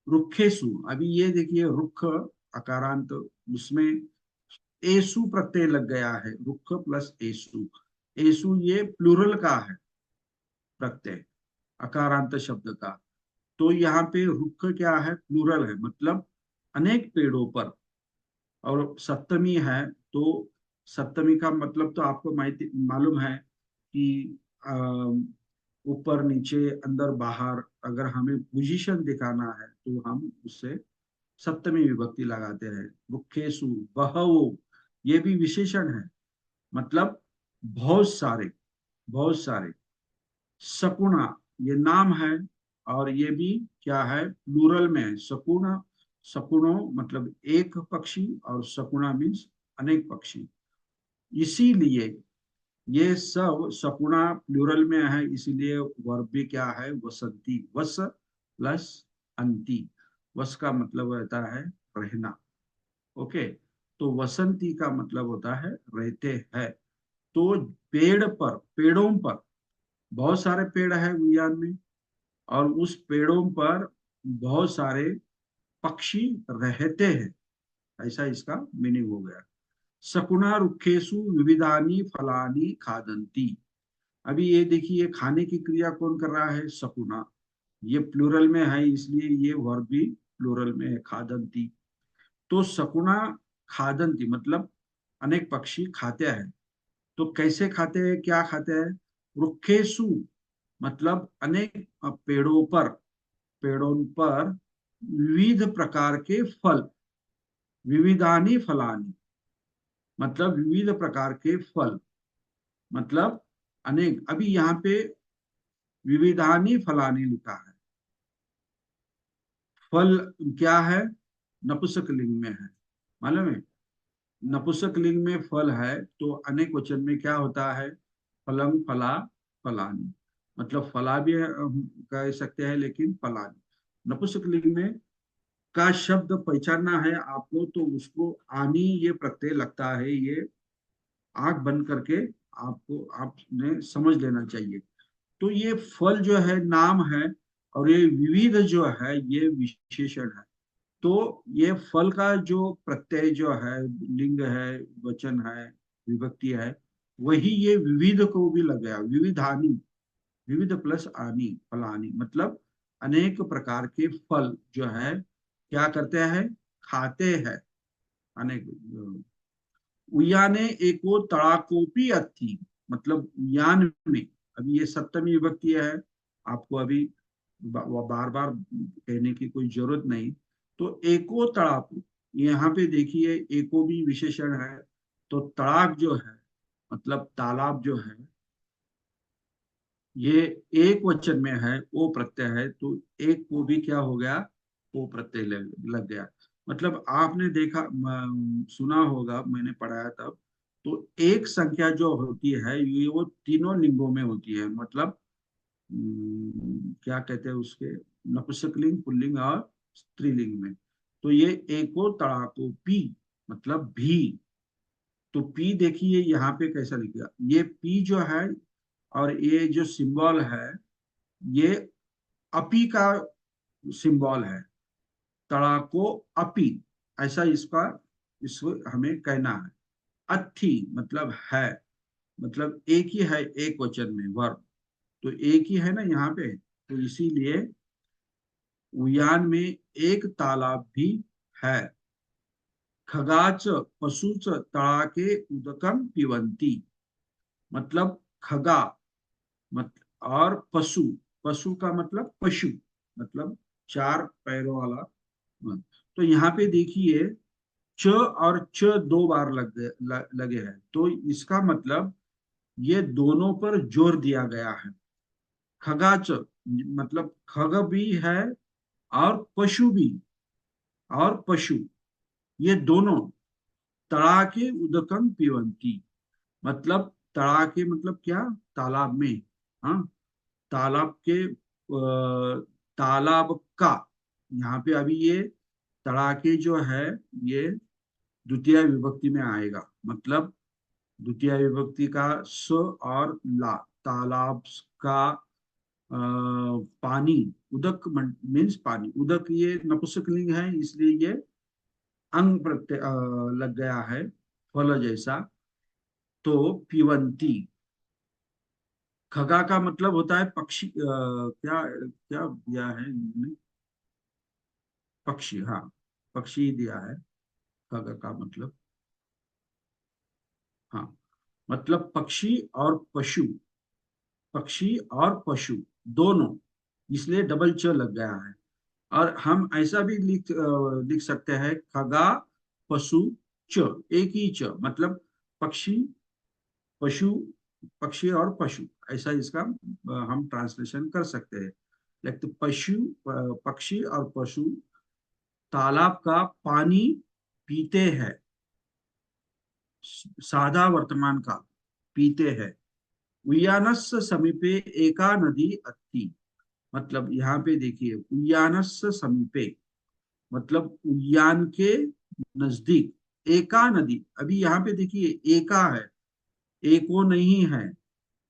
रुखेसु, अभी ये देखिए रुख अकारांत, उसमें एसु प्रत्यय लग गया है, रुख प्लस एसु। एसु ये प्लूरल का है प्रत्यय, अकारांत शब्द का। तो यहाँ पे रुख क्या है? प्लूरल है, मतलब अनेक पेड़ों पर। और सप्तमी है तो सप्तमी का मतलब तो आपको मालूम है कि ऊपर नीचे अंदर बाहर अगर हमें पोजीशन दिखाना है तो हम उससे सप्तमी विभक्ति लगाते हैं। रुखेसु बहवो, ये भी विशेषण है, मतलब बहुत सारे, बहुत सारे। शकुना ये नाम है, और ये भी क्या है? प्लूरल में है। शकुना, शकुनो मतलब एक पक्षी, और शकुना मीन्स अनेक पक्षी। इसीलिए ये सब शकुना प्लूरल में है, इसीलिए वर्ब भी क्या है? वसंती। वस प्लस अंति। वस का मतलब रहता है रहना। ओके। तो वसंती का मतलब होता है रहते हैं। तो पेड़ पर, पेड़ों पर बहुत सारे पेड़ है उद्यान में, और उस पेड़ों पर बहुत सारे पक्षी रहते हैं, ऐसा इसका मीनिंग हो गया। शकुना रुखेसु विविधानी फलानी खादंती। अभी ये देखिए खाने की क्रिया कौन कर रहा है? शकुना। ये प्लूरल में है, इसलिए ये वर्ब भी प्लूरल में है, खादंती। तो शकुना खादंती मतलब अनेक पक्षी खाते हैं। तो कैसे खाते हैं, क्या खाते हैं? रुखेसु मतलब अनेक पेड़ों पर, पेड़ों पर विविध प्रकार के फल। विविधानी फलानी मतलब विविध प्रकार के फल, मतलब अनेक। अभी यहाँ पे विविधानी फलानी लिखा है, फल क्या है? नपुंसक लिंग में है, मालूम है? नपुंसक लिंग में फल है तो अनेक वचन में क्या होता है? फलम फला फलानी। मतलब फला भी कह सकते हैं, लेकिन फलानी नपुंसक लिंग में का शब्द पहचानना है आपको तो उसको आनी ये प्रत्यय लगता है, ये आंख बंद करके आपको आपने समझ लेना चाहिए। तो ये फल जो है नाम है, और ये विविध जो है ये विशेषण है। तो ये फल का जो प्रत्यय जो है, लिंग है, वचन है, विभक्ति है, वही ये विविध को भी लग गया, विविधानी। विविध प्लस आनी फलानी, मतलब अनेक प्रकार के फल जो है क्या करते हैं, खाते हैं। अनेक उयाने एको तड़ाकोपी अथी, मतलब उयान में, अभी ये सप्तमी विभक्ति है, आपको अभी बार बार कहने की कोई जरूरत नहीं। तो एको तड़ाकू, यहाँ पे देखिए एको भी विशेषण है, तो तड़ाक जो है मतलब तालाब जो है, ये एक वचन में है, ओ प्रत्यय है, तो एक को भी क्या हो गया, ओ प्रत्यय लग गया। मतलब आपने देखा सुना होगा, मैंने पढ़ाया तब, तो एक संख्या जो होती है ये वो तीनों लिंगों में होती है, मतलब क्या कहते हैं उसके, नपुंसकलिंग, पुल्लिंग और स्त्रीलिंग में। तो ये एको तड़ाको पी, मतलब भी। तो पी देखिए यहाँ पे कैसा लिखेगा, ये पी जो है और ये जो सिंबल है, ये अपी का सिंबल है, तड़ाको अपी, ऐसा इसका, इसको हमें कहना है। अथी मतलब है, मतलब एक ही है, एक वचन में वर्ब, तो एक ही है ना यहाँ पे, तो इसीलिए उयान में एक तालाब भी है। खगाच पशुच तड़ाके उदकम पिबंती, मतलब खगा मत और पशु, पशु का मतलब पशु, मतलब चार पैरों वाला। तो यहाँ पे देखिए च और च दो बार लगे हैं, तो इसका मतलब ये दोनों पर जोर दिया गया है। खगाच मतलब खग भी है और पशु भी, और पशु, ये दोनों तड़ाके उदकम पिबंती, मतलब तड़ाके मतलब क्या, तालाब में, हाँ, तालाब के तालाब का, यहाँ पे अभी ये तड़ाके जो है ये द्वितीय विभक्ति में आएगा, मतलब द्वितीय विभक्ति का स और ला, तालाब का पानी, उदक मीन्स पानी, उदक ये नपुंसकलिंग है, इसलिए ये अंग प्रत्यय लग गया है, फल जैसा। तो पिबंती, खगा का मतलब होता है पक्षी, क्या क्या दिया है इन्होंने, पक्षी, हाँ, पक्षी दिया है, खगा का मतलब, हाँ, मतलब पक्षी और पशु, पक्षी और पशु दोनों, इसलिए डबल च लग गया है। और हम ऐसा भी लिख सकते हैं, खगा पशु च, एक ही च, मतलब पक्षी, पशु, पक्षी और पशु, ऐसा इसका हम ट्रांसलेशन कर सकते हैं। लेकिन पशु, पक्षी और पशु तालाब का पानी पीते हैं, सादा वर्तमान का, पीते हैं। उयानस समीपे एका नदी अत्ति, मतलब यहाँ पे देखिए उयानस समीपे, मतलब उद्यान के नजदीक, एका नदी, अभी यहाँ पे देखिए एका है, एको नहीं है,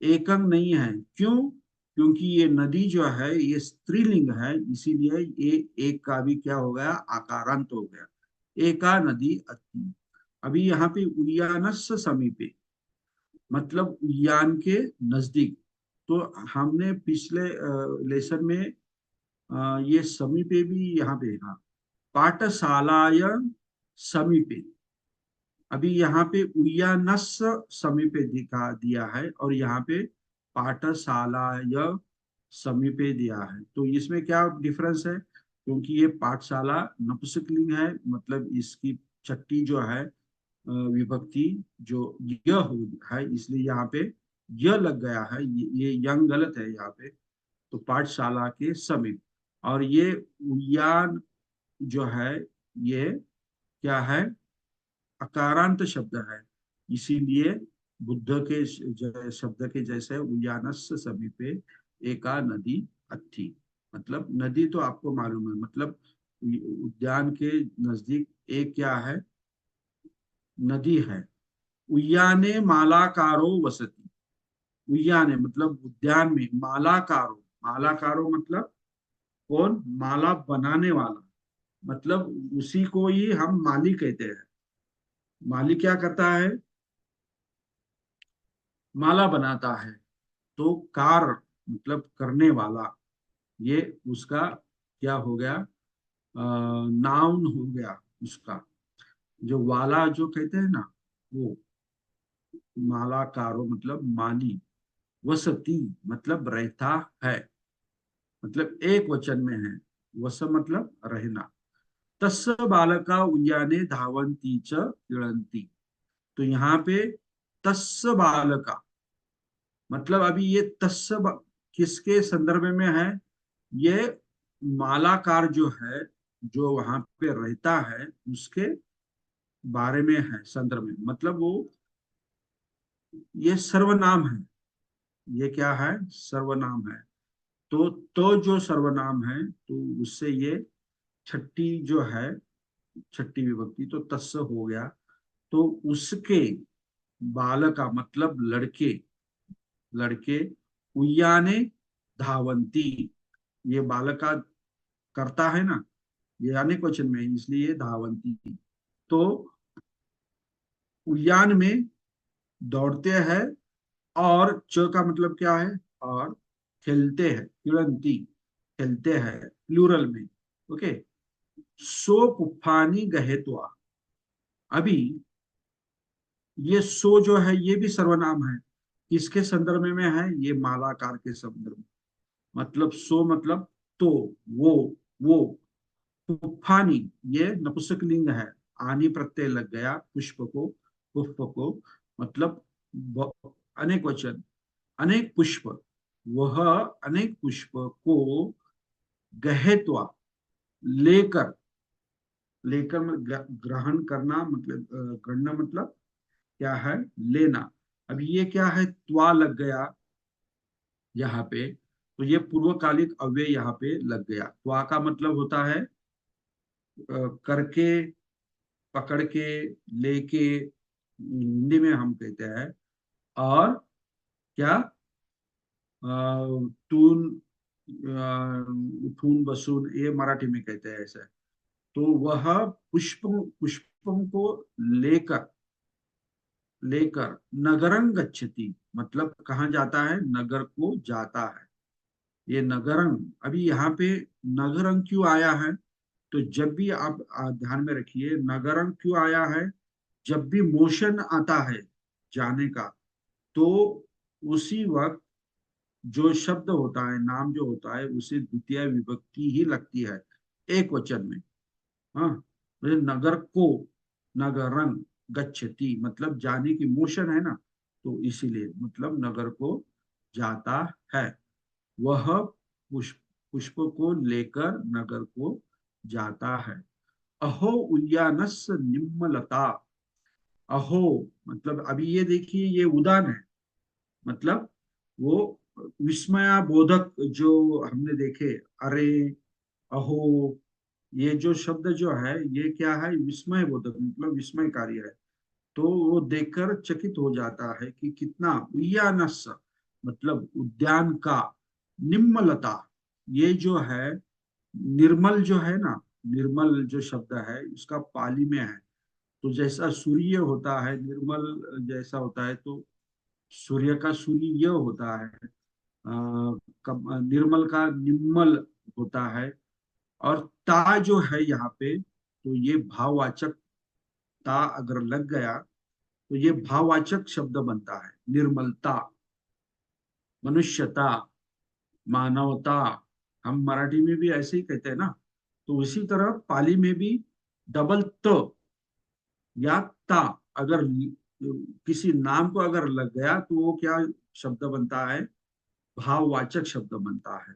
एकंग नहीं है, क्यों, क्योंकि ये नदी जो है ये स्त्रीलिंग है, इसीलिए ये एक का भी क्या हो गया, आकारांत हो गया, एका नदी अति। अभी यहाँ पे उद्यानस समीपे, मतलब उद्यान के नजदीक। तो हमने पिछले लेसन में ये समीपे भी यहाँ पे, हाँ, पाठशालाय समीपे, अभी यहाँ पे उयानस समीपे दिखा दिया है, और यहाँ पे पाठशालाय समीपे दिया है, तो इसमें क्या डिफरेंस है, क्योंकि ये पाठशाला नपुंसकलिंग है, मतलब इसकी छठी जो है विभक्ति जो य हो है, इसलिए यहाँ पे य लग गया है, ये यंग गलत है यहाँ पे। तो पाठशाला के समीप, और ये उयान जो है ये क्या है, अकारांत शब्द है, इसीलिए बुद्ध के शब्द के जैसे उयानस समीपे एका नदी अथी, मतलब नदी तो आपको मालूम है, मतलब उद्यान के नजदीक एक क्या है, नदी है। उयाने मालाकारो वसती, उयाने मतलब उद्यान में, मालाकारो, मालाकारो मतलब कौन, माला बनाने वाला, मतलब उसी को ही हम माली कहते हैं। माली क्या करता है, माला बनाता है। तो कार मतलब करने वाला, ये उसका क्या हो गया, नाउन हो गया उसका। जो वाला जो कहते हैं ना, वो मालाकारो मतलब माली, वसती मतलब रहता है, मतलब एक वचन में है। वस मतलब रहना। तस्य बालका उद्याने धावन्ती च क्रीडन्ति। तो यहाँ पे तस्य बालका मतलब अभी ये किसके संदर्भ में है? ये मालाकार जो है, जो वहां पे रहता है, उसके बारे में है संदर्भ में। मतलब वो, ये सर्वनाम है। ये क्या है? सर्वनाम है। तो जो सर्वनाम है, तो उससे ये छठी जो है, छठी विभक्ति तो तस्य हो गया। तो उसके बालका मतलब लड़के, लड़के उयाने धावंती, ये बालका करता है ना, ये अनेक वचन में है, इसलिए धावंती। तो उद्यान में दौड़ते हैं, और च का मतलब क्या है? और खेलते हैं, क्रीडंती खेलते हैं प्लूरल में। ओके। सो पुफ्फानी गहेत्वा। अभी ये सो जो है, ये भी सर्वनाम है। किसके संदर्भ में है? ये मालाकार के संदर्भ में। मतलब सो मतलब तो, वो पुफ्फानी, ये नपुंसकलिंग है। आनी प्रत्यय लग गया पुष्प को, पुष्प को, मतलब अनेक वचन, अनेक पुष्प। वह अनेक पुष्प को गहेत्वा लेकर, लेकर ग्रहण करना मतलब गणना मतलब क्या है? लेना। अब ये क्या है? त्वा लग गया यहाँ पे, तो ये पूर्वकालिक अव्यय यहाँ पे लग गया। त्वा का मतलब होता है करके, पकड़ के, लेके, हिंदी में हम कहते हैं। और क्या, तून, उठून बसून, ये मराठी में कहते हैं ऐसे। तो वह पुष्पों को लेकर, लेकर नगरं गच्छति, मतलब कहाँ जाता है? नगर को जाता है। ये नगरं, अभी यहाँ पे नगरं क्यों आया है? तो जब भी आप ध्यान में रखिए, नगरं क्यों आया है? जब भी मोशन आता है जाने का, तो उसी वक्त जो शब्द होता है, नाम जो होता है, उसे द्वितीय विभक्ति ही लगती है एक वचन में। हाँ, मतलब नगर को, नगरं गच्छति मतलब जाने की मोशन है ना, तो इसीलिए मतलब नगर को जाता है। वह पुष्प, पुष्प को लेकर नगर को जाता है। अहो उद्यानस्य निम्नलता। अहो मतलब अभी ये देखिए, ये उदान है, मतलब वो विस्मयाबोधक जो हमने देखे, अरे, अहो, ये जो शब्द जो है, ये क्या है? विस्मय बोधक, मतलब विस्मयकारी है। तो वो देखकर चकित हो जाता है कि कितना उद्यानस, मतलब उद्यान का, निम्नलता, ये जो है निर्मल जो है ना, निर्मल जो शब्द है उसका पाली में है। तो जैसा सूर्य होता है निर्मल, जैसा होता है, तो सूर्य का सूर्य होता है, निर्मल का निम्मल होता है। और ता जो है यहाँ पे, तो ये भाववाचक, ता अगर लग गया तो ये भाववाचक शब्द बनता है। निर्मलता, मनुष्यता, मानवता, हम मराठी में भी ऐसे ही कहते हैं ना। तो इसी तरह पाली में भी डबल त या ता अगर किसी नाम को अगर लग गया, तो वो क्या शब्द बनता है? भाववाचक शब्द बनता है।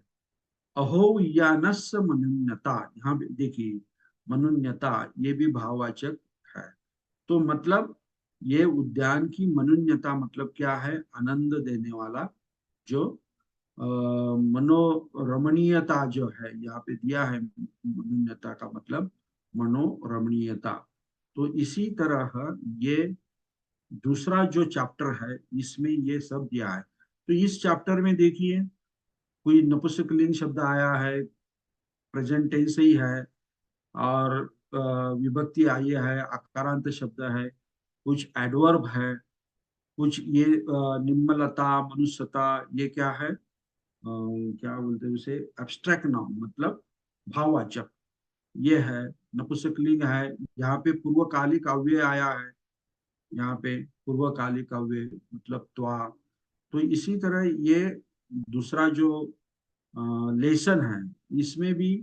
अहो यानस्य मनुन्यता, यहाँ पे देखिए, मनुन्यता ये भी भाववाचक है। तो मतलब ये उद्यान की मनुन्यता मतलब क्या है? आनंद देने वाला, जो मनोरमणीयता जो है यहाँ पे दिया है। मनुन्यता का मतलब मनोरमणीयता। तो इसी तरह ये दूसरा जो चैप्टर है, इसमें ये सब दिया है। तो इस चैप्टर में देखिए, कोई नपुंसकलिंग शब्द आया है, प्रेजेंट टेंस ही है, और विभक्ति आई है, आकारांत शब्द है, कुछ एडवर्ब है, कुछ ये निम्नलता, मनुष्यता, ये क्या है? क्या बोलते हैं उसे, एब्स्ट्रैक्ट नाउन मतलब भाववाचक। ये है, नपुंसकलिंग है। यहाँ पे पूर्वकालिक अव्यय आया है, यहाँ पे पूर्वकालिक अव्यय मतलब त्वा। तो इसी तरह ये दूसरा जो लेसन है, इसमें भी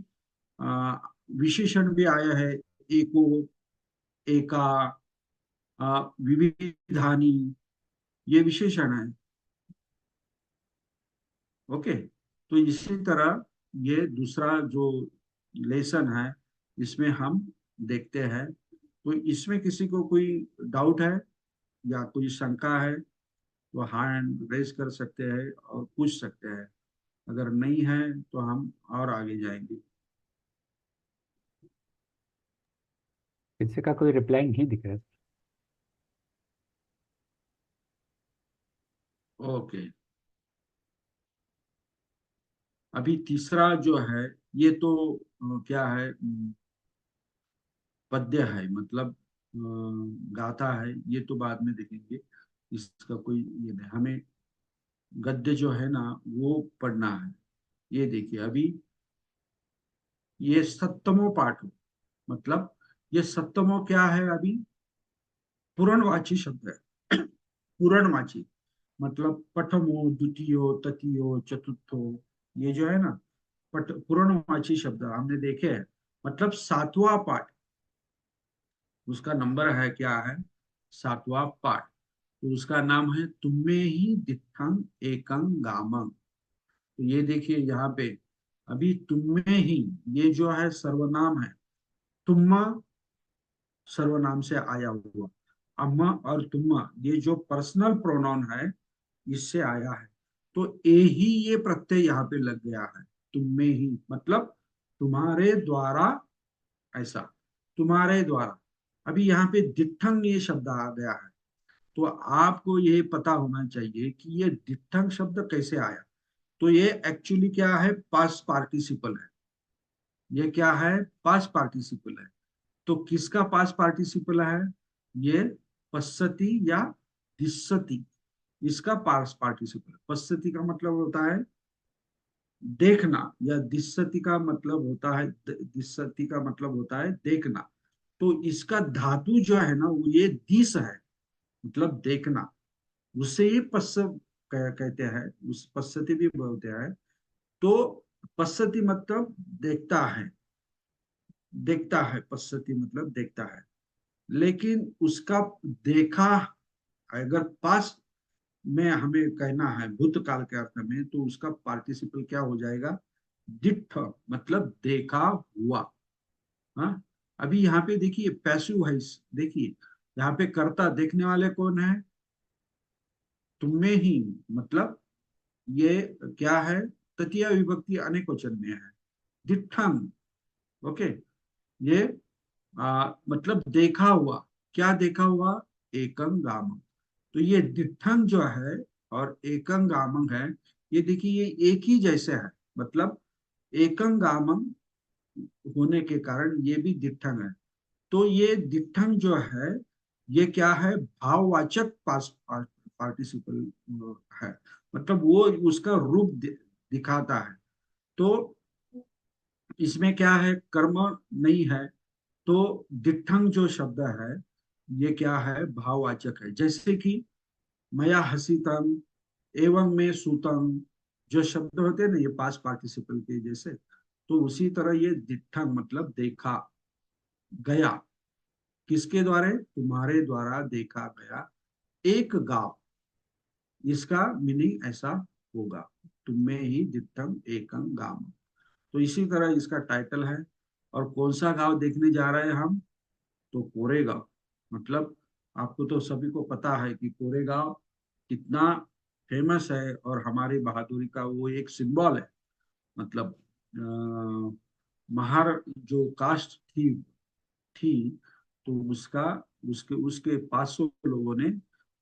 अ, विशेषण भी आया है। एको, एका, विविधानी, ये विशेषण है। ओके, तो इसी तरह ये दूसरा जो लेसन है, इसमें हम देखते हैं। तो इसमें किसी को कोई डाउट है या कोई शंका है तो हैंड रेज कर सकते हैं और पूछ सकते हैं। अगर नहीं है तो हम और आगे जाएंगे। किसी का कोई रिप्लाई नहीं दिख रहा है। ओके, अभी तीसरा जो है, ये तो क्या है, पद्य है मतलब गाथा है। ये तो बाद में देखेंगे, इसका कोई ये नहीं। हमें गद्य जो है ना वो पढ़ना है। ये देखिए अभी, ये सप्तमो पाठ हो, मतलब ये सप्तमो क्या है अभी, पूर्णवाची शब्द है। पूर्णवाची मतलब प्रथमो, द्वितीयो, तृतीयो, चतुर्थो, ये जो है ना पट पूर्णवाची शब्द हमने देखे हैं। मतलब सातवां पाठ, उसका नंबर है क्या है, सातवां पाठ। तो उसका नाम है तुम्मे ही दिठंग एकंग गामंग। तो ये देखिए यहाँ पे, अभी तुम्मे ही, ये जो है सर्वनाम है। तुम्मा सर्वनाम से आया हुआ, अम्मा और तुम्मा ये जो पर्सनल प्रोनाउन है, इससे आया है। तो ए ही, ये प्रत्यय यहाँ पे लग गया है। तुम में ही मतलब तुम्हारे द्वारा, ऐसा, तुम्हारे द्वारा। अभी यहाँ पे दिठंग ये शब्द आ गया है। तो आपको ये पता होना चाहिए कि ये दिठंग शब्द कैसे आया। तो ये एक्चुअली क्या है, पास्ट पार्टिसिपल है। ये क्या है, पास्ट पार्टिसिपल है। तो किसका पास्ट पार्टिसिपल है, ये पश्यति या दिशति, इसका पास्ट पार्टिसिपल। पश्यति का मतलब होता है देखना, या दिशति का मतलब होता है, दिशति का मतलब होता है देखना। तो इसका धातु जो है ना वो ये दिश है, मतलब देखना। उससे ये पश्य कहते हैं, उस पश्यति भी बोलते हैं। तो पश्यति मतलब देखता है, देखता है, पश्यति मतलब देखता है। लेकिन उसका देखा, अगर पास में हमें कहना है भूतकाल के अर्थ में, तो उसका पार्टिसिपल क्या हो जाएगा, दिठ, मतलब देखा हुआ। हाँ, अभी यहाँ पे देखिए पैसिव है। देखिए यहाँ पे कर्ता देखने वाले कौन है, तुम्हें ही, मतलब ये क्या है, तृतीय विभक्ति अनेक वचन में है, दिठंग। ओके, ये मतलब देखा हुआ, क्या देखा हुआ, एकम गामम। तो ये दिठंग जो है और एकम गामम है, ये देखिए ये एक ही जैसे है। मतलब एकम गामम होने के कारण ये भी दिठंग है। तो ये दिठंग जो है, ये क्या है, भाववाचक पार्टिसिपल है। मतलब वो उसका रूप दिखाता है। तो इसमें क्या है, कर्म नहीं है। तो दिठंग जो शब्द है, ये क्या है, भाववाचक है। जैसे कि मया हसीतम, एवं में सूतम, जो शब्द होते हैं ना ये पास्ट पार्टिसिपल के जैसे। तो उसी तरह ये दिठंग मतलब देखा गया, किसके द्वारा, तुम्हारे द्वारा देखा गया एक गांव। इसका मीनिंग ऐसा होगा, तुम्हें ही दिठंग एकं गांव। तो इसी तरह इसका टाइटल है। और कौन सा गांव देखने जा रहे हैं हम, तो कोरेगांव। मतलब आपको तो सभी को पता है कि कोरेगांव कितना फेमस है, और हमारी बहादुरी का वो एक सिंबल है। मतलब महार जो कास्ट थी, तो उसका, उसके 500 लोगों ने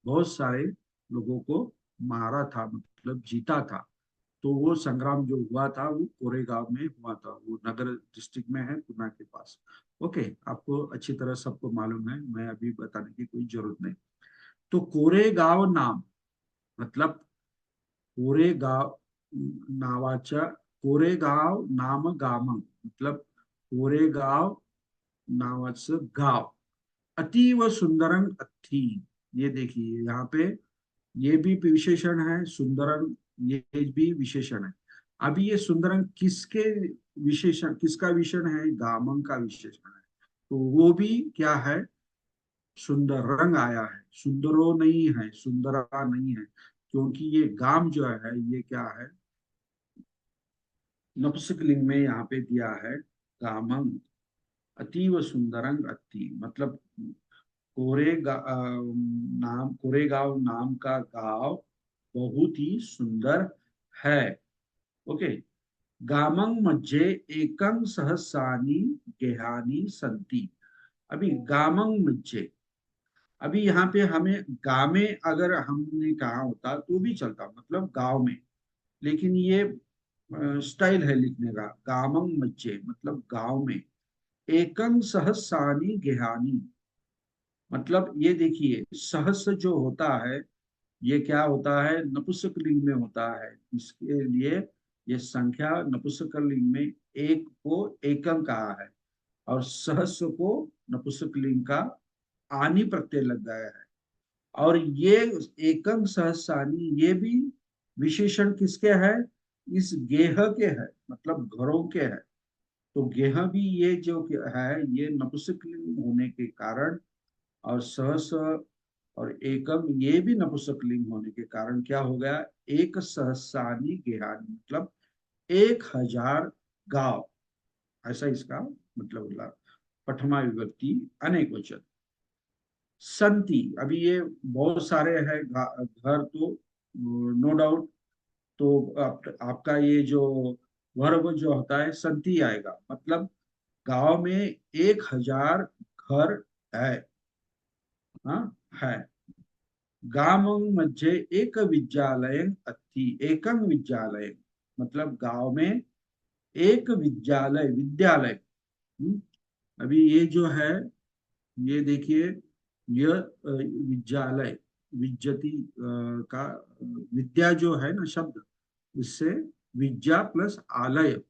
बहुत सारे लोगों को मारा था, मतलब जीता था। तो वो संग्राम जो हुआ था वो कोरेगांव में हुआ था। वो नगर डिस्ट्रिक्ट में है, पुणे के पास। ओके, आपको अच्छी तरह सबको मालूम है, मैं अभी बताने की कोई जरूरत नहीं। तो कोरेगांव नाम मतलब कोरेगांव, नावाचा कोरेगाव नाम गामम, मतलब कोरेगाव नावाचं गाव अतीव सुंदरन अथी। ये देखिए यहाँ पे ये भी विशेषण है, सुंदरन ये भी विशेषण है। अभी ये सुंदरन किसके विशेषण, किसका विशेषण है? गामन का विशेषण है। तो वो भी क्या है? सुंदर रंग आया है, सुंदरो नहीं है, सुंदरा नहीं है, क्योंकि ये गाम जो है ये क्या है? नपुंसकलिंग में यहाँ पे दिया है गामं, अतीव सुंदरंग अति, मतलब कोरेगांव नाम का गांव बहुत ही सुंदर है। ओके। गामं मध्ये एकं सहस्राणि गेहानि संति। अभी गामं मध्ये, अभी यहाँ पे हमें गामे अगर हमने कहा होता तो भी चलता, मतलब गांव में, लेकिन ये स्टाइल है लिखने का। गामं मध्ये मतलब गांव में, एकं सहस्राणि गेहानि, मतलब ये देखिए सहस्र जो होता है ये क्या होता है? नपुंसकलिंग में होता है, इसके लिए ये संख्या नपुंसकलिंग में एक को एकम कहा है, और सहस्र को नपुंसकलिंग का आनी प्रत्यय लग गया है। और ये एकम सहस्रानी ये भी विशेषण किसके है? इस गेह के है, मतलब घरों के है। तो गेह भी ये जो है ये नपुंसकलिंग होने के कारण, और सहस और एकम ये भी नपुंसकलिंग होने के कारण क्या हो गया? एक सहस्रानी गेहानी, मतलब 1000 गांव, ऐसा इसका मतलब हुआ। पठमा विभक्ति अनेक वचन। संति, अभी ये बहुत सारे हैं घर, तो नो डाउट। तो आपका ये जो वर्ब जो होता है संति आएगा, मतलब गांव में 1000 घर है। हाँ, है। गामं मध्ये एक विद्यालय अस्ति, एकं विद्यालय, मतलब गांव में एक विद्यालय, विद्यालय। हम्म, अभी ये जो है ये देखिए, यह विद्यालय, विद्यति का विद्या जो है ना शब्द, इससे विद्या प्लस आलय,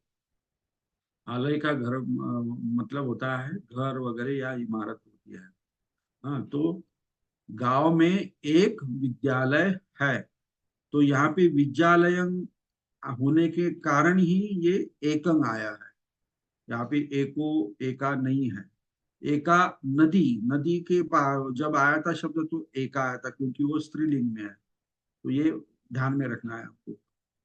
आलय का घर मतलब होता है घर वगैरह या इमारत होती है। हाँ, तो गांव में एक विद्यालय है, तो यहाँ पे विद्यालय होने के कारण ही ये एकंग आया है। यहाँ पे एको एका नहीं है। एका नदी, नदी के पार जब आया था शब्द तो एका आया था, क्योंकि वो स्त्रीलिंग में है। तो ये ध्यान में रखना है आपको।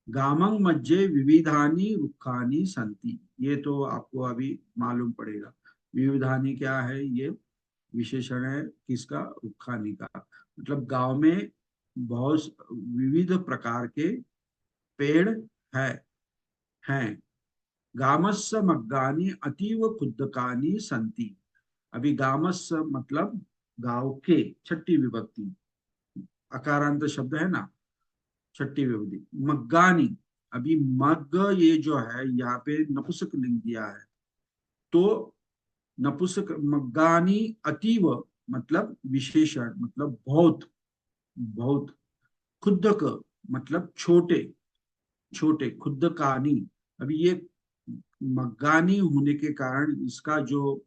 गामंग मध्य विविधानी रुखानी संति, ये तो आपको अभी मालूम पड़ेगा। विविधानी क्या है? ये विशेषण है किसका? रुखानी का। मतलब गांव में बहुत विविध प्रकार के पेड़ है हैं। गामस्य मग्गानी अतीव खुद्दकानी संति। अभी गामस्य मतलब गांव के, छठी विभक्ति, अकारांत शब्द है ना, छठी विभक्ति। मग्गानी, अभी मग्ग ये जो है यहाँ पे नपुंसक लिंग दिया है, तो नपुंसक मग्गानी अतीव मतलब विशेषण, मतलब बहुत, बहुत। खुद्दक मतलब छोटे, छोटे, खुद्दकानी। अभी ये मग्गानी होने के कारण इसका जो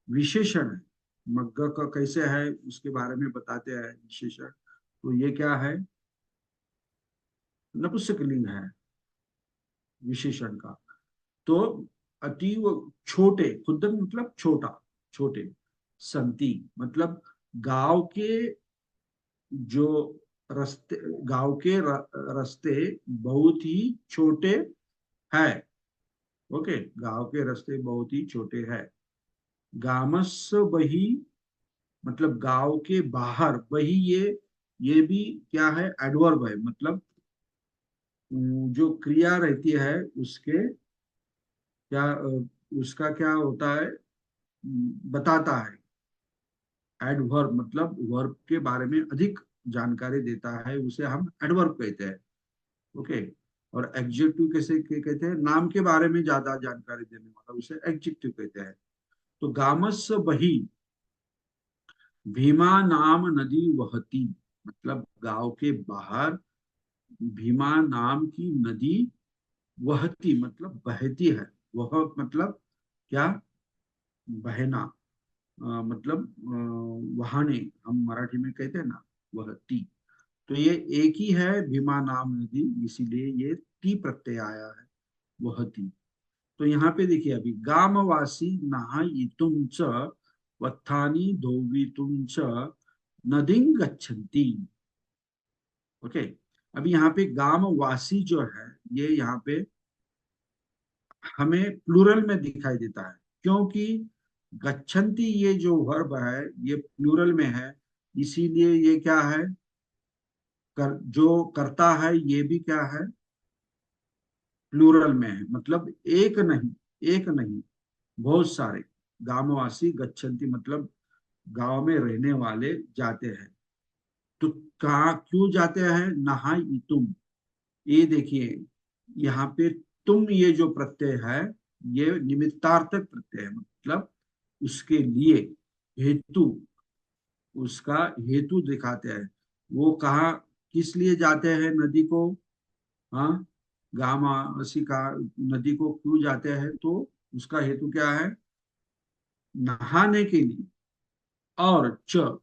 विशेषण है, मग्गा का कैसे है उसके बारे में बताते हैं विशेषण। तो ये क्या है? नपुंसकलिंग है विशेषण का। तो अतीव छोटे, खुद मतलब छोटा, छोटे। संति मतलब गांव के जो रास्ते, गांव के रास्ते बहुत ही छोटे है। ओके, गांव के रास्ते बहुत ही छोटे हैं। गामस बही मतलब गांव के बाहर, बही ये भी क्या है? एडवर्ब है, मतलब जो क्रिया रहती है उसके क्या उसका क्या होता है? बताता है। एडवर्ब मतलब वर्ब के बारे में अधिक जानकारी देता है, उसे हम एडवर्ब कहते हैं। ओके। और एडजेक्टिव कैसे कहते हैं? नाम के बारे में ज्यादा जानकारी देने वाला उसे एडजेक्टिव कहते हैं। तो गामस बही भीमा नाम नदी वहती, मतलब गांव के बाहर भीमा नाम की नदी वहती मतलब बहती है। वह मतलब क्या? बहना। मतलब वहाने हम मराठी में कहते हैं ना, वहती। तो ये एक ही है भीमा नाम नदी, इसीलिए ये ती प्रत्यय आया है, वहती। तो यहाँ पे देखिए, अभी गामवासी नहायितुं च वत्थानि धोवितुं च नदीं गच्छन्ति। ओके। अभी यहाँ पे गामवासी जो है, ये यहाँ पे हमें प्लूरल में दिखाई देता है, क्योंकि गच्छन्ति ये जो वर्ब है ये प्लूरल में है, इसीलिए ये क्या है, जो करता है ये भी क्या है, प्लूरल में है। मतलब एक नहीं, एक नहीं, बहुत सारे। गांववासी गच्छन्ति मतलब गांव में रहने वाले जाते हैं। तो कहा क्यों जाते हैं? नहाई तुम, ये देखिए यहाँ पे तुम ये जो प्रत्यय है ये निमित्तार्थक प्रत्यय है, मतलब उसके लिए हेतु, उसका हेतु दिखाते हैं। वो कहा किस लिए जाते हैं नदी को? हाँ, गामासी का नदी को क्यों जाते हैं? तो उसका हेतु क्या है? नहाने के लिए। और च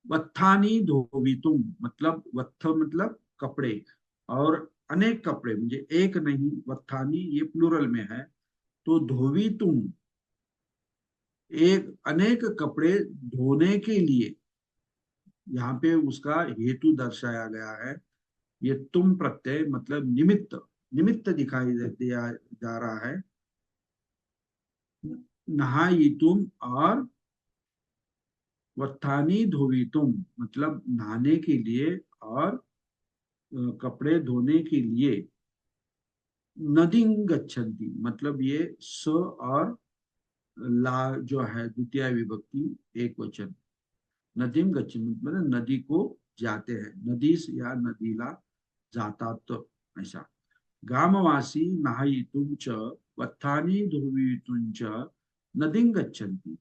वत्थानी धोबितुम मतलब वत्थ मतलब कपड़े, और अनेक कपड़े, मुझे एक नहीं, वत्थानी ये प्लूरल में है। तो धोबितुम एक अनेक कपड़े धोने के लिए, यहाँ पे उसका हेतु दर्शाया गया है। ये तुम प्रत्यय मतलब निमित्त, निमित्त दिखाई दिया जा रहा है। नहायितुम और वत्थानी धोबितुम मतलब नहाने के लिए और कपड़े धोने के लिए। नदीं गच्छन्ति मतलब ये स और ला जो है द्वितीय विभक्ति एक वचन। नदीं गच्छन्ति मतलब नदी को जाते हैं, नदी से या नदीला जाता, तो ऐसा। ग्रामवासी नहायितुं च वत्थानि धोवितुं च नदीं गच्छन्ति।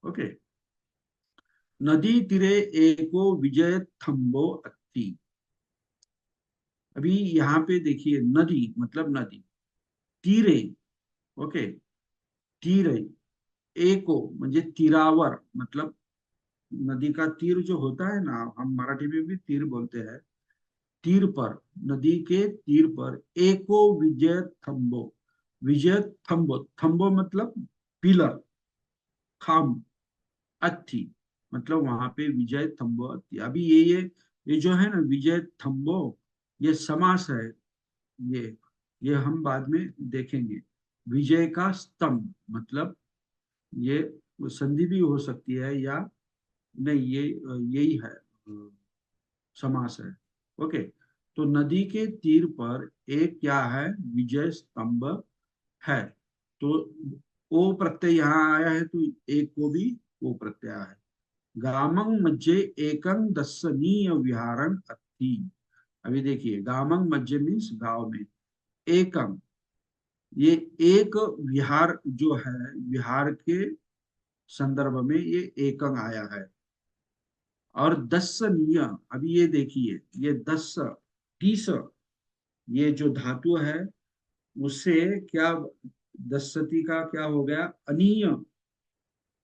ओके। नदी तीरे एको विजय थम्बो अत्ति। अभी यहाँ पे देखिए, नदी मतलब नदी, तीरे, ओके, तीरे एको म्हणजे तीरावर, मतलब नदी का तीर जो होता है ना, हम मराठी में भी तीर बोलते हैं, तीर पर, नदी के तीर पर एको विजय थम्बो। विजय थम्बो, थम्बो मतलब पिलर, खाम, अथी, मतलब वहां पे विजय थम्बो अथी। अभी ये जो है ना विजय थम्बो, ये समास है। ये ये हम बाद में देखेंगे। विजय का स्तंभ मतलब ये संधि भी हो सकती है या नहीं, ये यही है, समास है। ओके। तो नदी के तीर पर एक क्या है, विजय स्तंभ है। तो ओ प्रत्यय यहाँ आया है, तो एक को भी ओ प्रत्यय है। गामं मज्जे एकं दर्शनीय विहारं अत्थि। अभी देखिए, गामं मज्जे मीन्स गांव में, एकम ये एक विहार जो है, विहार के संदर्भ में ये एकंग आया है। और दर्शनीय, अभी ये देखिए, ये दस, तीस, ये जो धातु है उससे क्या, दस्सती का क्या हो गया, अनीय,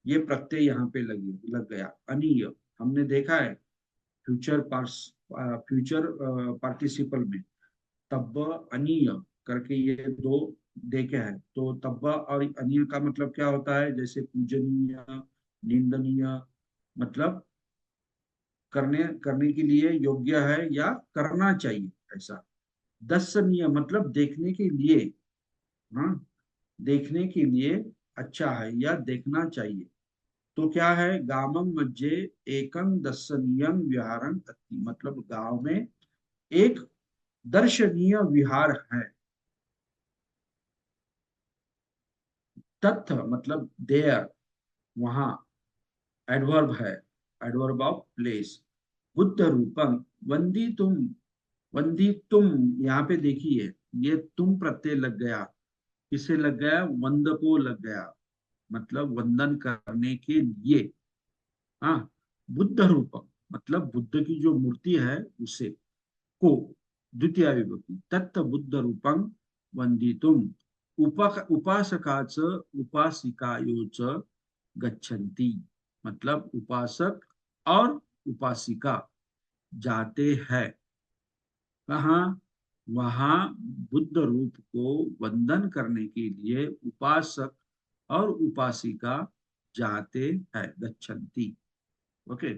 ये प्रत्यय यहाँ पे लग गया, अनीय। हमने देखा है फ्यूचर पार्स फ्यूचर पार्टिसिपल में तब्ब अनीय करके ये दो देखे हैं। तो तब्ब और अनीय का मतलब क्या होता है? जैसे पूजनीय, निंदनीय, मतलब करने करने के लिए योग्य है या करना चाहिए, ऐसा। दर्शनीय मतलब देखने के लिए, हाँ, देखने के लिए अच्छा है या देखना चाहिए। तो क्या है, गामम मज्जे एकं दर्शनीयं विहारं अस्ति मतलब गांव में एक दर्शनीय विहार है। तथ मतलब देयर, वहां, एडवर्ब है, एडवर्ब ऑफ प्लेस। बुद्ध रूपम वंदी तुम, वंदी तुम, यहाँ पे देखिए ये तुम प्रत्यय लग गया। किसे लग गया? वंद को लग गया, मतलब वंदन करने के लिए। हाँ, बुद्ध रूपम मतलब बुद्ध की जो मूर्ति है उसे, को, द्वितीय विभक्ती तत्त बुद्ध रूपं वंदितुम उपासकाच उपासिकायोच गच्छन्ति, मतलब उपासक और उपासिका जाते हैं कहाँ, वहां बुद्ध रूप को वंदन करने के लिए उपासक और उपासिका जाते हैं, गच्छन्ति। ओके।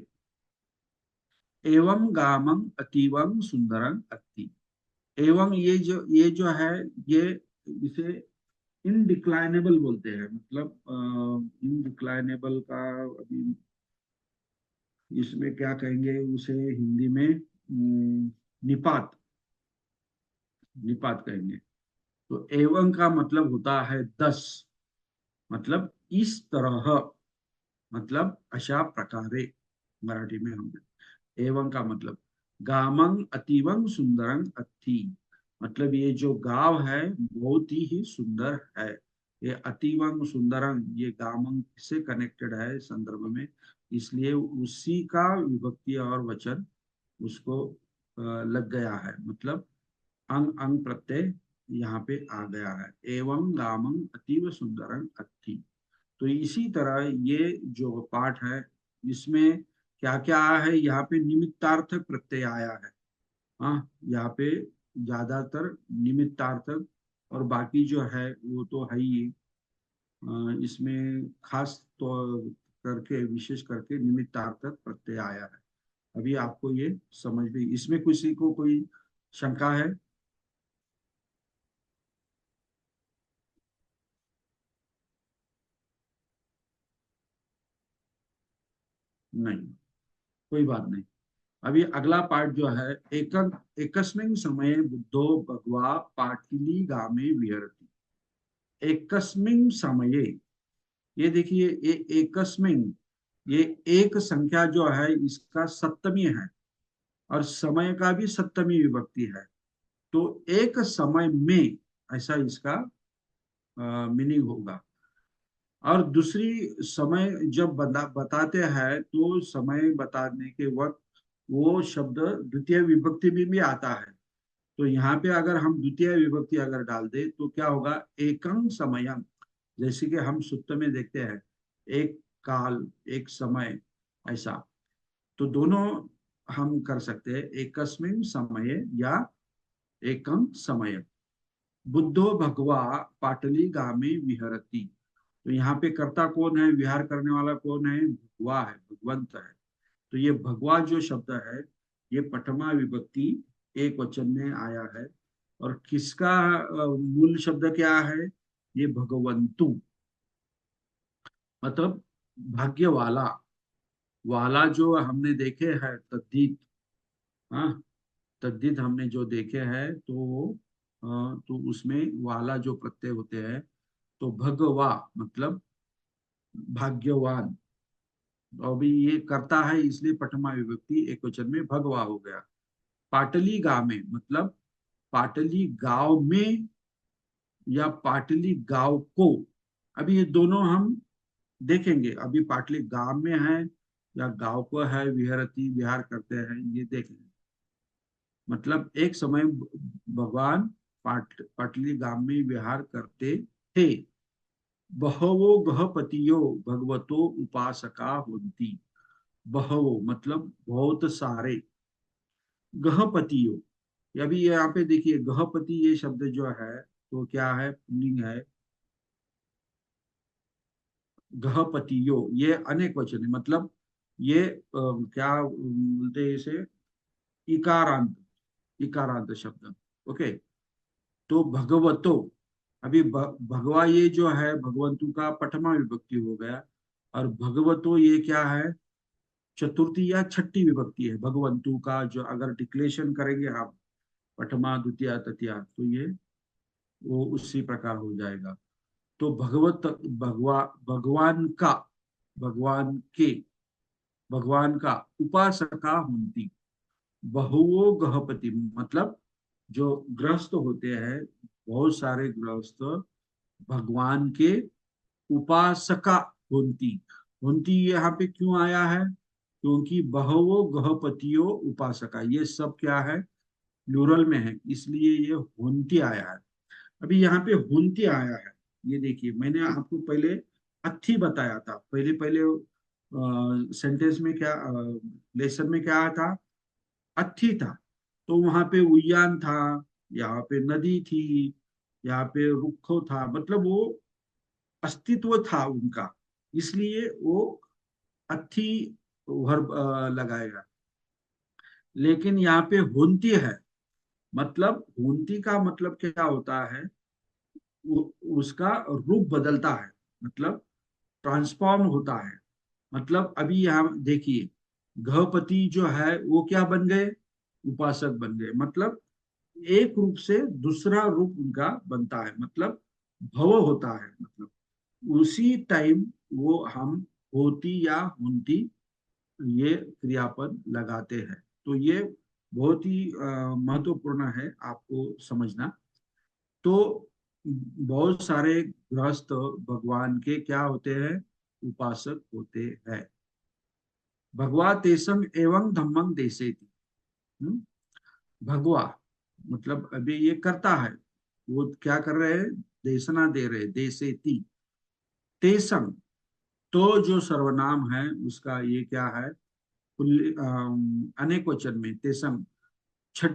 एवं गामं अतीवं सुंदरं अस्ति। एवं ये जो है, ये इसे इनडिक्लाइनेबल बोलते हैं, मतलब इनडिक्लाइनेबल का अभी इसमें क्या कहेंगे उसे हिंदी में, निपात, निपात कहेंगे। तो एवं का मतलब होता है 10, मतलब इस तरह, मतलब अशा प्रकारे मराठी में हम, एवं का मतलब गामंग अतीवं सुंदरं अत्थि, मतलब ये जो गांव है बहुत ही सुंदर है। ये अतीवं सुंदरं, ये गामंग से कनेक्टेड है संदर्भ में, इसलिए उसी का विभक्ति और वचन उसको लग गया है, मतलब अंग अंग प्रत्यय यहाँ पे आ गया है। एवं गामंग अतीव सुंदरं अत्थि। तो इसी तरह ये जो पाठ है, इसमें क्या क्या आया है, यहाँ पे निमित्तार्थक प्रत्यय आया है। हाँ, यहाँ पे ज्यादातर निमित्तार्थक, और बाकी जो है वो तो है ही। इसमें खास तो करके, विशेष करके निमित्तार्थक प्रत्यय आया है। अभी आपको ये समझ में, इसमें किसी को कोई शंका है? नहीं, कोई बात नहीं। अभी अगला पार्ट जो है, एकस्मिन् समये बुद्धो भगवा पाटली गामे विहरति। एकस्मिन् समये, ये देखिए, ये एकस्मिन्, ये एक संख्या जो है इसका सप्तमी है, और समय का भी सप्तमी विभक्ति है। तो एक समय में, ऐसा इसका मीनिंग होगा। और दूसरी, समय जब बताते हैं तो समय बताने के वक्त वो शब्द द्वितीय विभक्ति में भी आता है। तो यहाँ पे अगर हम द्वितीय विभक्ति अगर डाल दे तो क्या होगा, एकं समयं, जैसे कि हम सूत्र में देखते हैं, एक काल, एक समय, ऐसा। तो दोनों हम कर सकते हैं, एकस्मिन समये या एकं समय। बुद्धो भगवा पाटली गामे विहरती। तो यहाँ पे कर्ता कौन है, विहार करने वाला कौन है, भगवा है, भगवंत है। तो ये भगवा जो शब्द है, ये पठमा विभक्ति एक वचन में आया है। और किसका मूल शब्द क्या है, ये भगवंतु, मतलब भाग्य वाला, वाला जो हमने देखे हैं तद्धित, हाँ, तद्धित हमने जो देखे हैं, तो उसमें वाला जो प्रत्यय होते हैं, तो भगवा मतलब भाग्यवान। तो अभी ये करता है, इसलिए पठमा विभक्ति एक वचन में भगवा हो गया। पाटली गांव में, मतलब पाटली गांव में या पाटली गांव को, अभी ये दोनों हम देखेंगे। अभी पाटली गांव में है या गांव को है, विहरती विहार करते हैं, ये देखेंगे। मतलब एक समय भगवान पाटली गांव में विहार करते थे। बहवो गहपतियो भगवतो उपासका होती। बहवो मतलब बहुत सारे, गहपतियो, अभी यहाँ पे देखिए गहपति ये शब्द जो है, तो क्या है, पुल्लिंग है। गहपतियो ये अनेक वचन है, मतलब ये क्या बोलते हैं इसे, इकारांत, इकारांत शब्द। ओके। तो भगवतो, अभी भगवा ये जो है भगवंतु का पठमा विभक्ति हो गया। और भगवतो ये क्या है, चतुर्थी या छठी विभक्ति है भगवंतु का, जो अगर डिक्लेरेशन करेंगे आप पठमा द्वितीय तृतीया, तो ये वो उसी प्रकार हो जाएगा। तो भगवान का, भगवान के, भगवान का उपासका होती। बहुओ गहपति मतलब जो गृहस्थ होते हैं, बहुत सारे गृहस्थ भगवान के उपासका होती। होती यहाँ पे क्यों आया है, क्योंकि बहुओ गहपतियों उपासका, ये सब क्या है, प्लूरल में है, इसलिए ये होन्ति आया है। अभी यहाँ पे होन्ति आया है, ये देखिए मैंने आपको पहले अथी बताया था, पहले पहले सेंटेंस में क्या, लेसन में क्या था, अथी था। तो वहां पे उद्यान था, यहाँ पे नदी थी, यहाँ पे रुखो था, मतलब वो अस्तित्व था उनका, इसलिए वो अथी वर्ब लगाएगा। लेकिन यहाँ पे होन्ती है, मतलब होन्ती का मतलब क्या होता है, उसका रूप बदलता है, मतलब ट्रांसफॉर्म होता है। मतलब अभी यहाँ देखिए, गृहपति जो है वो क्या बन गए, उपासक बन गए, मतलब एक रूप से दूसरा रूप उनका बनता है, मतलब भव होता है, मतलब उसी टाइम वो हम होती या होती ये क्रियापद लगाते हैं। तो ये बहुत ही महत्वपूर्ण है आपको समझना। तो बहुत सारे गृहस्थ भगवान के क्या होते हैं, उपासक होते हैं। भगवा तेसम एवं धम्मं देसेति। भगवा मतलब अभी ये करता है, वो क्या कर रहे हैं, देशना दे रहे, देसेति। तेसम, तो जो सर्वनाम है उसका ये क्या है, अनेक वचन में तेसम, छठ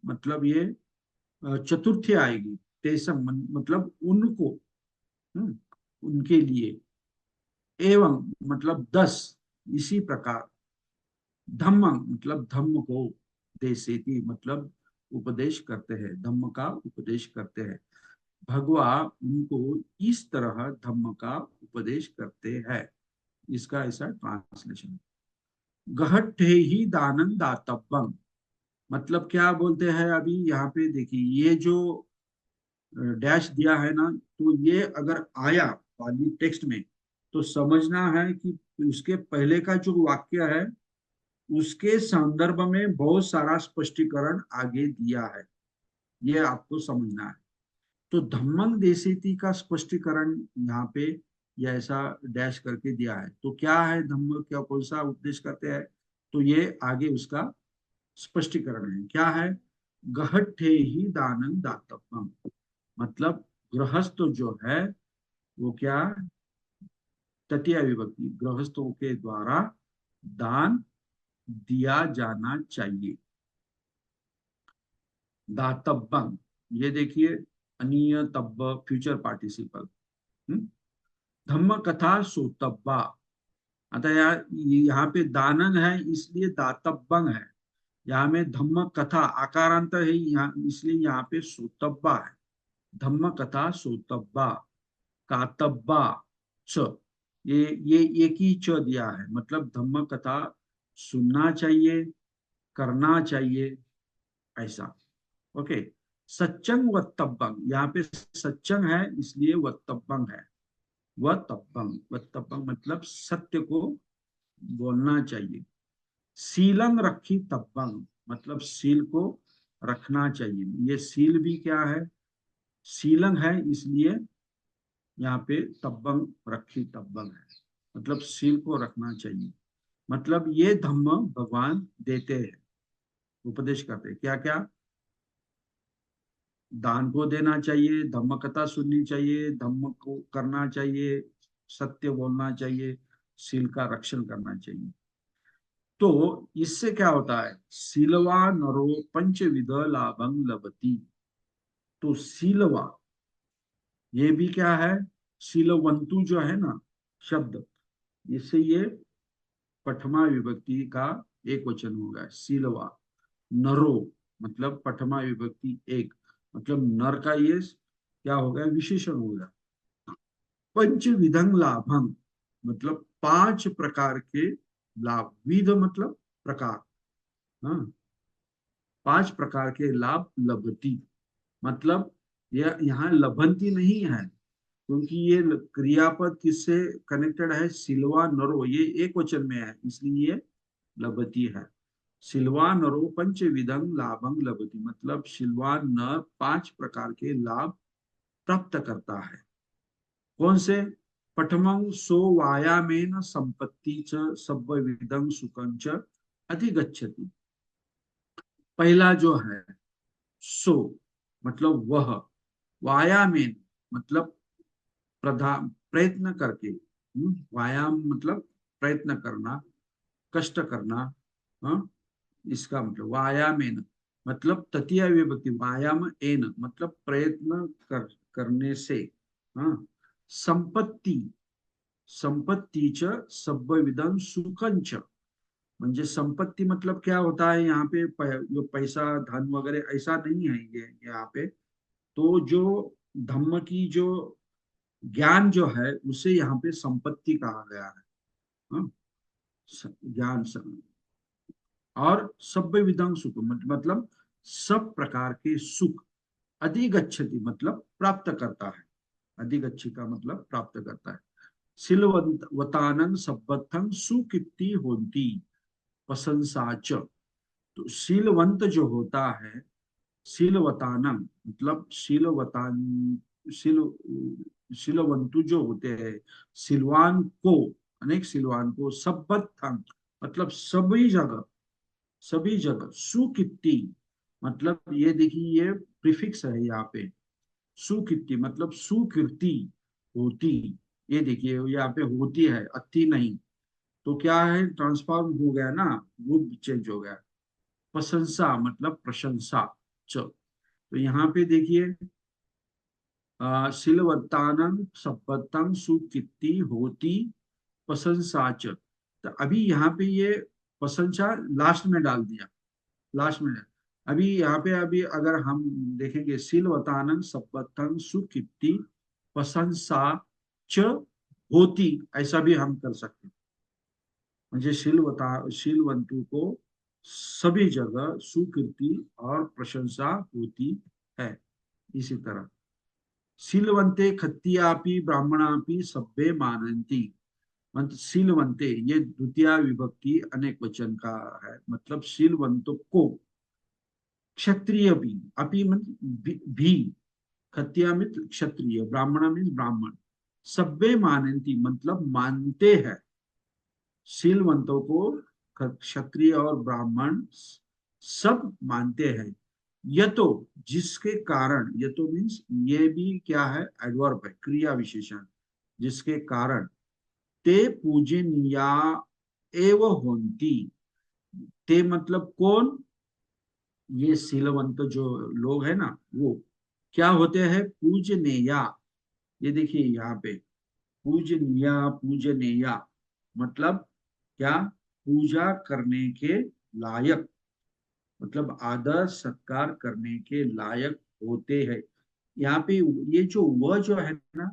मतलब ये चतुर्थी आएगी। तेसम मतलब उनको, हम्म, उनके लिए। एवं मतलब 10, इसी प्रकार। धम्म मतलब धम्म को, देसेति मतलब उपदेश करते हैं, धम्म का उपदेश करते हैं। भगवा उनको इस तरह धम्म का उपदेश करते हैं, इसका ऐसा ट्रांसलेशन। गहट्ठे ही दानन दातव्यम, मतलब क्या बोलते हैं, अभी यहाँ पे देखिए ये जो डैश दिया है ना, तो ये अगर आया पाली टेक्स्ट में तो समझना है कि उसके पहले का जो वाक्य है उसके संदर्भ में बहुत सारा स्पष्टीकरण आगे दिया है, ये आपको समझना है। तो धम्मं देसेति का स्पष्टीकरण यहाँ पे ये ऐसा डैश करके दिया है, तो क्या है धम्म, क्या कौन सा उपदेश करते हैं, तो ये आगे उसका स्पष्टीकरण है, क्या है, गहट्ठे ही दानं दातव्यम, मतलब गृहस्थ जो है वो क्या, तृतीय विभक्ति, गृहस्थों के द्वारा दान दिया जाना चाहिए। दातव्यम, ये देखिए अनीय तब्ब फ्यूचर पार्टिसिपल। धम्म कथा सोतब्बा, अतः यहाँ पे दानन है इसलिए दातव्यम है। यहाँ में धम्म कथा आकारांत है, यहाँ इसलिए यहाँ पे सोतब्बा है। धम्म कथा सोतब्बा, कातब्बा च, ये एक ही च दिया है, मतलब धम्म कथा सुनना चाहिए, करना चाहिए, ऐसा। ओके। सच्चंग वत्तब्बंग, यहाँ पे सच्चंग है इसलिए वत्तब्बंग है। वत्तब्बंग, वत्तब्बंग मतलब सत्य को बोलना चाहिए। सीलं रखी तब्बंग, मतलब सील को रखना चाहिए, ये सील भी क्या है, सीलं है, इसलिए यहाँ पे तब्बंग रखी तब्बंग है, मतलब सील को रखना चाहिए। मतलब ये धम्म भगवान देते हैं, उपदेश करते हैं, क्या क्या, दान को देना चाहिए, धम्म कथा सुननी चाहिए, धम्म को करना चाहिए, सत्य बोलना चाहिए, शील का रक्षण करना चाहिए। तो इससे क्या होता है, सीलवा नरो पंचविध लाभं लभति। तो सीलवा, ये भी क्या है, सीलवंतु जो है ना शब्द, इससे ये पठमा विभक्ति का एक वचन होगा, सीलवा। नरो मतलब पठमा विभक्ति एक, मतलब नर का ये क्या होगा, विशेषण होगा। पंचविधं लाभं मतलब 5 प्रकार के लाभ, विध मतलब प्रकार, हाँ, 5 प्रकार के लाभ लभती, मतलब यह यहाँ लभंती नहीं है, क्योंकि ये क्रियापद किससे कनेक्टेड है, सिल्वा नरो, ये एक वचन में है इसलिए ये लभती है। सिल्वा नरो पंचविधं लाभं लभती, मतलब सिल्वान नर 5 प्रकार के लाभ प्राप्त करता है। कौन से, पठमं सो वायामेन संपत्ति च सब्बविधं सुखं च अधिगच्छति। पहला जो है सो, मतलब वह, वायामेन मतलब प्रधान प्रयत्न करके, व्यायाम मतलब प्रयत्न करना, कष्ट करना, हाँ, इसका मतलब व्यायामेन, मतलब तृतीय विभक्ति व्यायाम एन मतलब प्रयत्न करने से, हाँ, संपत्ती, संपत्तीच सब्बविधं सुखंच, म्हणजे संपत्ती मतलब क्या होता है यहाँ पे, जो पैसा धन वगैरह ऐसा नहीं है ये यहाँ पे। तो जो धम्म की जो ज्ञान जो है उसे यहाँ पे संपत्ति कहा गया है, हाँ? ज्ञान और सभ्य विधं सुख मतलब सब प्रकार के सुख, अधिगच्छति मतलब प्राप्त करता है, अधिगच्छी का मतलब प्राप्त करता है। सिलवतानन सब्बथं सुकीर्ति होती प्रशंसाच, तो शीलवंत जो होता है, शीलवतानम मतलब शीलवतान, शील शीलवंतु जो होते हैं, सिलवान को, अनेक सिलवान को, सब्बथं मतलब सभी जगह, सभी जगह, सुकीर्ति मतलब ये देखिए ये प्रीफिक्स है यहाँ पे, सुकीर्ति मतलब सुकीर्ति होती, ये देखिए यहाँ पे होती है, अति नहीं, तो क्या है ट्रांसफॉर्म हो गया ना, रूप चेंज हो गया। प्रशंसा मतलब प्रशंसा च, तो यहाँ पे देखिए सिलवत्तानं सपत्तं सुकीर्ति होती प्रशंसा च, तो अभी यहाँ पे ये प्रशंसा लास्ट में डाल दिया, लास्ट में। अभी यहाँ पे अभी अगर हम देखेंगे सिलवतानंद सपत्तन सुकीर्ति प्रशंसा च होती, ऐसा भी हम कर सकते हैं, म्हणजे शीलवंतु को सभी जगह सुकीर्ति और प्रशंसा होती है। इसी तरह शीलवंते खत्तियापि ब्राह्मणापि सभ्य मानंती, मतलब शीलवंते ये द्वितीय विभक्ति अनेक वचन का है, मतलब शीलवंतों को, क्षत्रिय भी, अपि मतलब भी, खत्या मीन्स क्षत्रिय, ब्राह्मण मीन्स ब्राह्मण, सभ्य मानती मतलब मानते हैं, शीलवंतों को क्षत्रिय और ब्राह्मण सब मानते हैं। यह तो जिसके कारण, यह तो मीन्स ये भी क्या है, एडवर्ब है, क्रिया विशेषण, जिसके कारण ते पूजनीया एव होंती, ते मतलब कौन, ये शीलवंत जो लोग है ना वो क्या होते हैं, पूजनीया, ये देखिए यहाँ पे पूजनीया, पूजनीया मतलब क्या, पूजा करने के लायक, मतलब आदर सत्कार करने के लायक होते हैं। यहाँ पे ये जो वह जो है ना,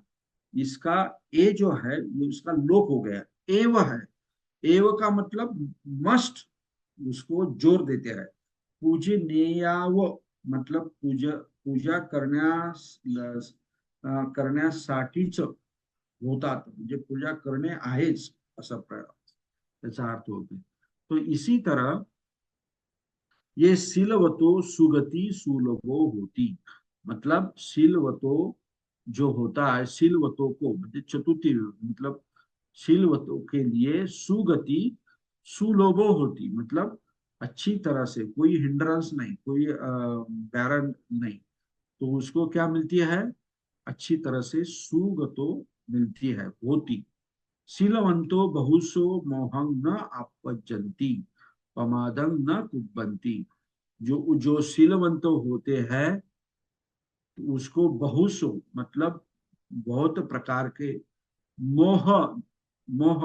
इसका ए जो है ये उसका लोप हो गया, एव है, एव का मतलब मस्ट, उसको जोर देते हैं, पूजनीयाव मतलब पूजा, पूजा करण्यासाठीच होतात, म्हणजे पूजा करणे आहेच असा त्याचा अर्थ होतो। तो इसी तरह ये सिलवतो सुगति सुलभो होती, मतलब सिलवतो जो होता है, सिलवतों को मतलब चतुर्थी मतलब सिलवतों के लिए सुगति सुलभो होती, मतलब अच्छी तरह से, कोई हिंड्रेंस नहीं, कोई बैरन नहीं, तो उसको क्या मिलती है, अच्छी तरह से सुगतो मिलती है, होती। शीलवंतो बहुसो मोहं न आपज्जन्ति प्रमादं न कुर्वन्ति, जो शीलवंत होते हैं उसको बहुसो मतलब बहुत प्रकार के, मोह, मोह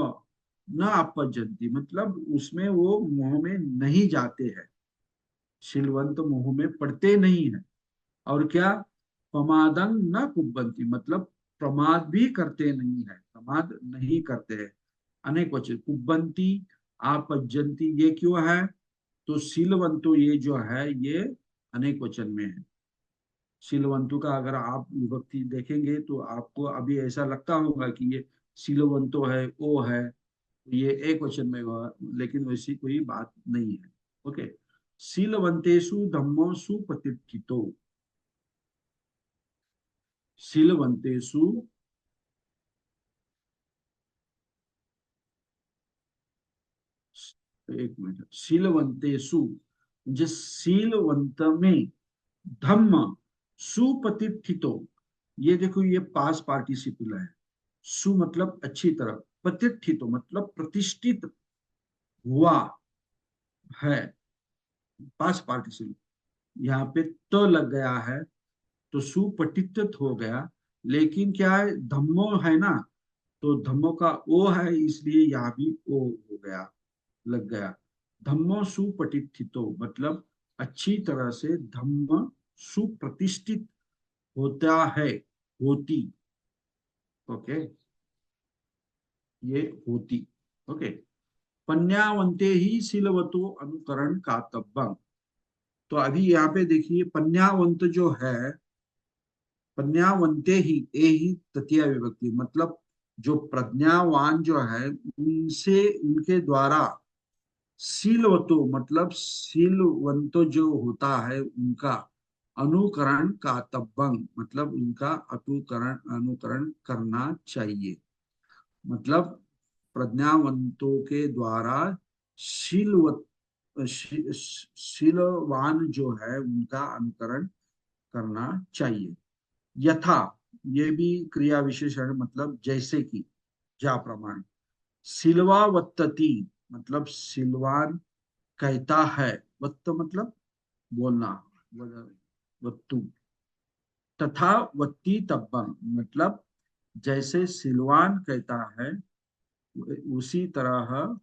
न आपज्जन्ति मतलब उसमें वो मोह में नहीं जाते हैं, शीलवंत मोह में पड़ते नहीं है, और क्या, प्रमादं न कुर्वन्ति मतलब प्रमाद भी करते नहीं है, प्रमाद नहीं करते हैं, अनेक वचन कुर्वन्ति, आपज्जन्ति ये क्यों है, तो शीलवंतो ये जो है ये अनेक वचन में है। शीलवंतु का अगर आप विभक्ति देखेंगे तो आपको अभी ऐसा लगता होगा कि ये शीलवंतो है, ओ है, ये एक वचन में हुआ, लेकिन वैसी कोई बात नहीं है। ओके, शीलवंतेषु धम्मो सुप्रतिष्ठितो, शीलवंतेषु, एक मिनट, शीलवंतेषु जिस शीलवंत में धम्म सुपतिष्ठितो, ये देखो ये पास पार्टिसिपल है। सु मतलब अच्छी तरह, प्रतिष्ठितो मतलब प्रतिष्ठित हुआ है, पास पार्टिसिपल। यहाँ पे तो लग गया है तो सुपठित हो गया, लेकिन क्या है, धम्मो है ना, तो धम्मो का ओ है, इसलिए यहाँ भी ओ हो गया, लग गया। धम्मो सुपठितो मतलब अच्छी तरह से धम्म सुप्रतिष्ठित होता है, होती। ओके, ये होती। ओके। पन्यावंते ही सिलवतो अनुकरण कातव्यम। तो अभी यहाँ पे देखिए पन्यावंत जो है, प्रज्ञावंते ही, ए ही तृतीय विभक्ति, मतलब जो प्रज्ञावान जो है उनसे, उनके द्वारा, शीलवतो मतलब शीलवंतो जो होता है उनका, अनुकरण का तब्बंग मतलब उनका अनुकरण, अनुकरण करना चाहिए। मतलब प्रज्ञावंतों के द्वारा शीलवत, शीलवान जो है उनका अनुकरण करना चाहिए। यथा, ये भी क्रिया विशेषण, मतलब जैसे कि, जा प्रमाण। सिलवावत्तति मतलब सिलवान कहता है, वत्त मतलब बोलना, वत्तु। तथा वत्ती तब्बम मतलब जैसे सिलवान कहता है उसी तरह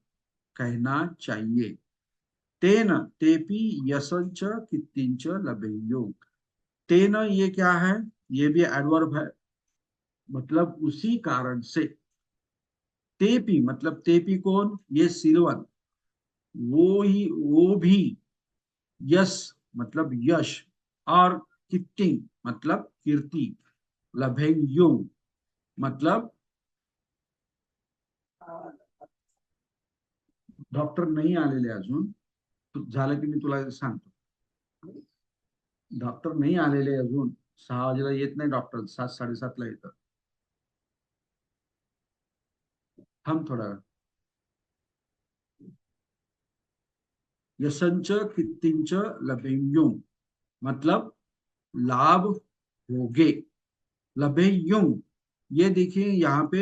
कहना चाहिए। तेन तेपि यसंच कित्तिंच लभेयो। तेन ये क्या है, ये भी एडवर्ब है, मतलब उसी कारण से। तेपी मतलब तेपी कौन, ये सिलवन, वो भी, यश मतलब यश, और कीर्ति मतलब कीर्ती, लभेंगे मतलब, डॉक्टर नाही आलेले अजून, झालं की मी तुला सांगतो। डॉक्टर नाही आलेले अजून, 6 वाजेला येत नाही डॉक्टर, 7 साडेसातला येतं। थांब थोडा वेळ। यशंच कीर्तिंच लभेंगे मतलब लाभ होगे, लभेयुं। ये देखिए यहाँ पे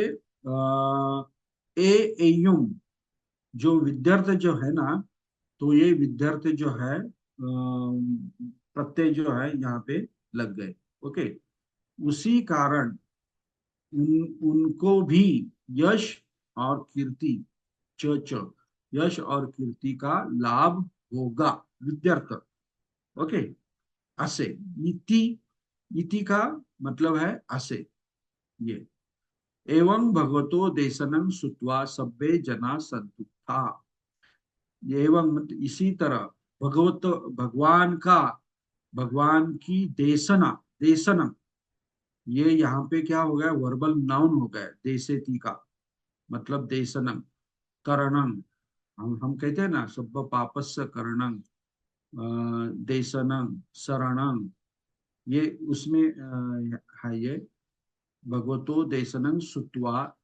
ए एयुं, जो विद्यार्थी जो है ना, तो ये विद्यार्थी जो है प्रत्यय जो है यहाँ पे लग गए। ओके। उसी कारण उनको भी यश और कीर्ति, च यश और कीर्ति का लाभ होगा, विद्यार्थ। ओके। असे, इति, इति का मतलब है असे, ये। एवं भगवतो देशनं श्रुत्वा सब्बे जना संतुष्टा। एवं मतलब इसी तरह, भगवत भगवान का, भगवान की देशना, देशनम, ये यहाँ पे क्या हो गया, वर्बल नाउन हो गया, देशेती का मतलब देशनम, करणम। हम कहते हैं ना, सब पापस्य करणम, देशनम, शरणम, ये उसमें है ये। भगवतो देशनम श्रुत्वा,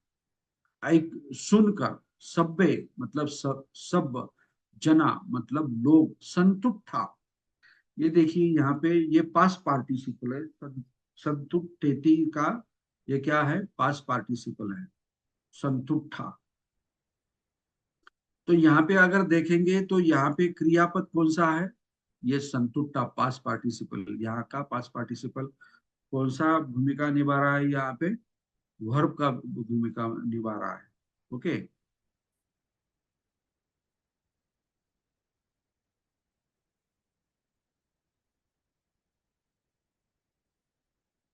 एक सुनकर, सब्बे मतलब सब, जना मतलब लोग, संतुष्टा। ये देखिए यहाँ पे ये पास पार्टिसिपल है, संतुष्टेति का, ये क्या है, पास पार्टिसिपल है, संतुष्टा। तो यहाँ पे अगर देखेंगे तो यहाँ पे क्रियापद कौन सा है, ये संतुष्टा पास पार्टिसिपल, यहाँ का पास पार्टिसिपल कौन सा भूमिका निभा रहा है यहाँ पे, वर्ब का भूमिका निभा रहा है। ओके।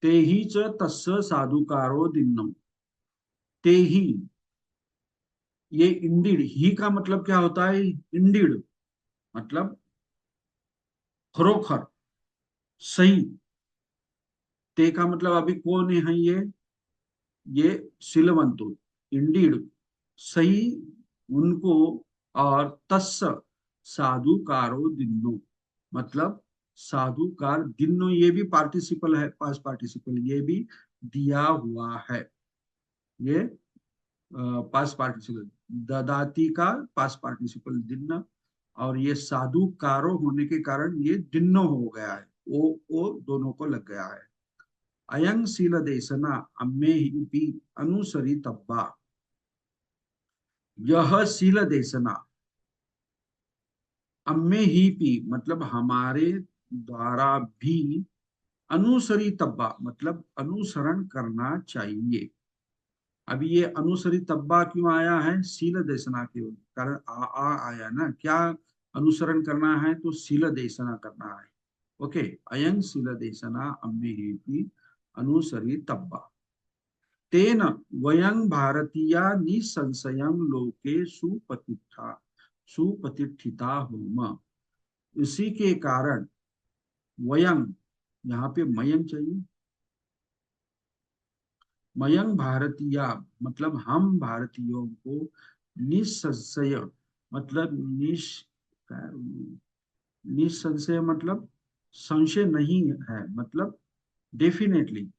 ते ही च तस्य साधुकारो दिन्नो, ते ही, ये इंडीड, ही का मतलब क्या होता है, इंडीड मतलब खरोखर, सही। ते का मतलब अभी कौन है ये सिलवंतो, इंडीड सही, उनको, और तस् साधुकारो दिन्नो मतलब साधुकार, दिन्नो ये भी पार्टिसिपल है, पास पार्टिसिपल, ये भी दिया हुआ है, ये पास पार्टिसिपल। ददाती का पास पार्टिसिपल दिन्न, और ये साधु कारो होने के कारण ये दिन्नो हो गया है, ओ दोनों को लग गया है। अयं शील देशना अम्मे ही भी अनुसरी तब्बा। यह शील देशना अम्मे ही पी मतलब हमारे द्वारा भी, अनुसरी तब्बा मतलब अनुसरण करना चाहिए। अभी ये अनुसरी तब्बा क्यों आया है? शील देशना के कारण आ आया ना, क्या अनुसरण करना है? तो शील देशना करना है। ओके, अयं शील देशना अम्मे ही अनुसरी तब्बा। तेन वयं भारतीया निसंशयं लोके सुप्रतिष्ठिता होम। इसी के कारण वयं, यहाँ पे मयंग चाहिए, मयंग भारतीय मतलब हम भारतीयों को, निसंशय मतलब निसंशय मतलब संशय नहीं है, मतलब डेफिनेटली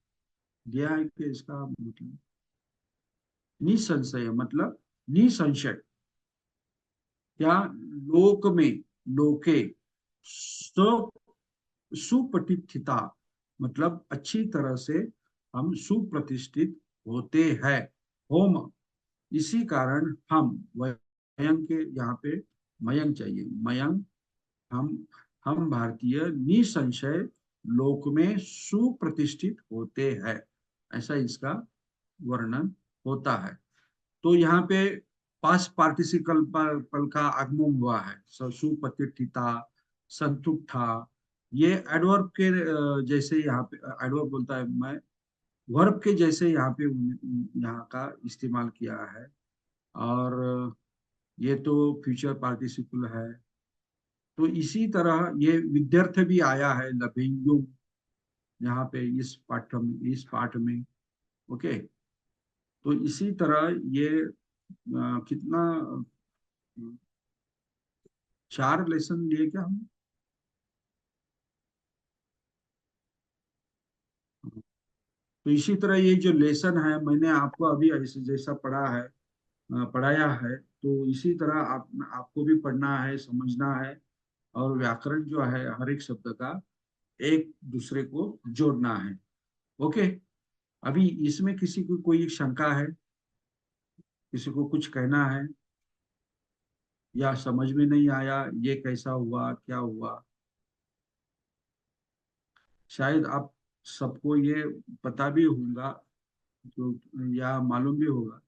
दिया है कि इसका मतलब निसंशय मतलब निसंशय, क्या लोक में, लोके सुप्रतिष्ठिता मतलब अच्छी तरह से हम सुप्रतिष्ठित होते हैं, होम। इसी कारण हम मयंक के यहाँ पे मयंक चाहिए, मयंक हम भारतीय निसंशय लोक में सुप्रतिष्ठित होते हैं, ऐसा इसका वर्णन होता है। तो यहाँ पे पास्ट पार्टिसिपल पल का आगमन हुआ है, सुप्रतिष्ठिता, संतुष्टा। ये एडवर्ब के जैसे यहाँ पे एडवर्ब बोलता है मैं, वर्ब के जैसे यहाँ पे यहाँ का इस्तेमाल किया है। और ये तो फ्यूचर पार्टिसिपल है। तो इसी तरह ये विद्यार्थ भी आया है लभेयुम यहाँ पे इस पाठ में। ओके, तो इसी तरह ये कितना 4 लेसन लिए क्या हम? तो इसी तरह ये जो लेसन है मैंने आपको अभी ऐसे जैसा पढ़ा है, पढ़ाया है, तो इसी तरह आपको भी पढ़ना है, समझना है। और व्याकरण जो है हर एक शब्द का एक दूसरे को जोड़ना है। ओके, अभी इसमें किसी को कोई शंका है, किसी को कुछ कहना है, या समझ में नहीं आया ये कैसा हुआ क्या हुआ? शायद आप सबको ये पता भी होगा, तो या मालूम भी होगा,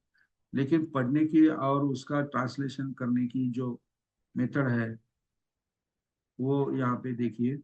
लेकिन पढ़ने की और उसका ट्रांसलेशन करने की जो मेथड है वो यहाँ पे देखिए।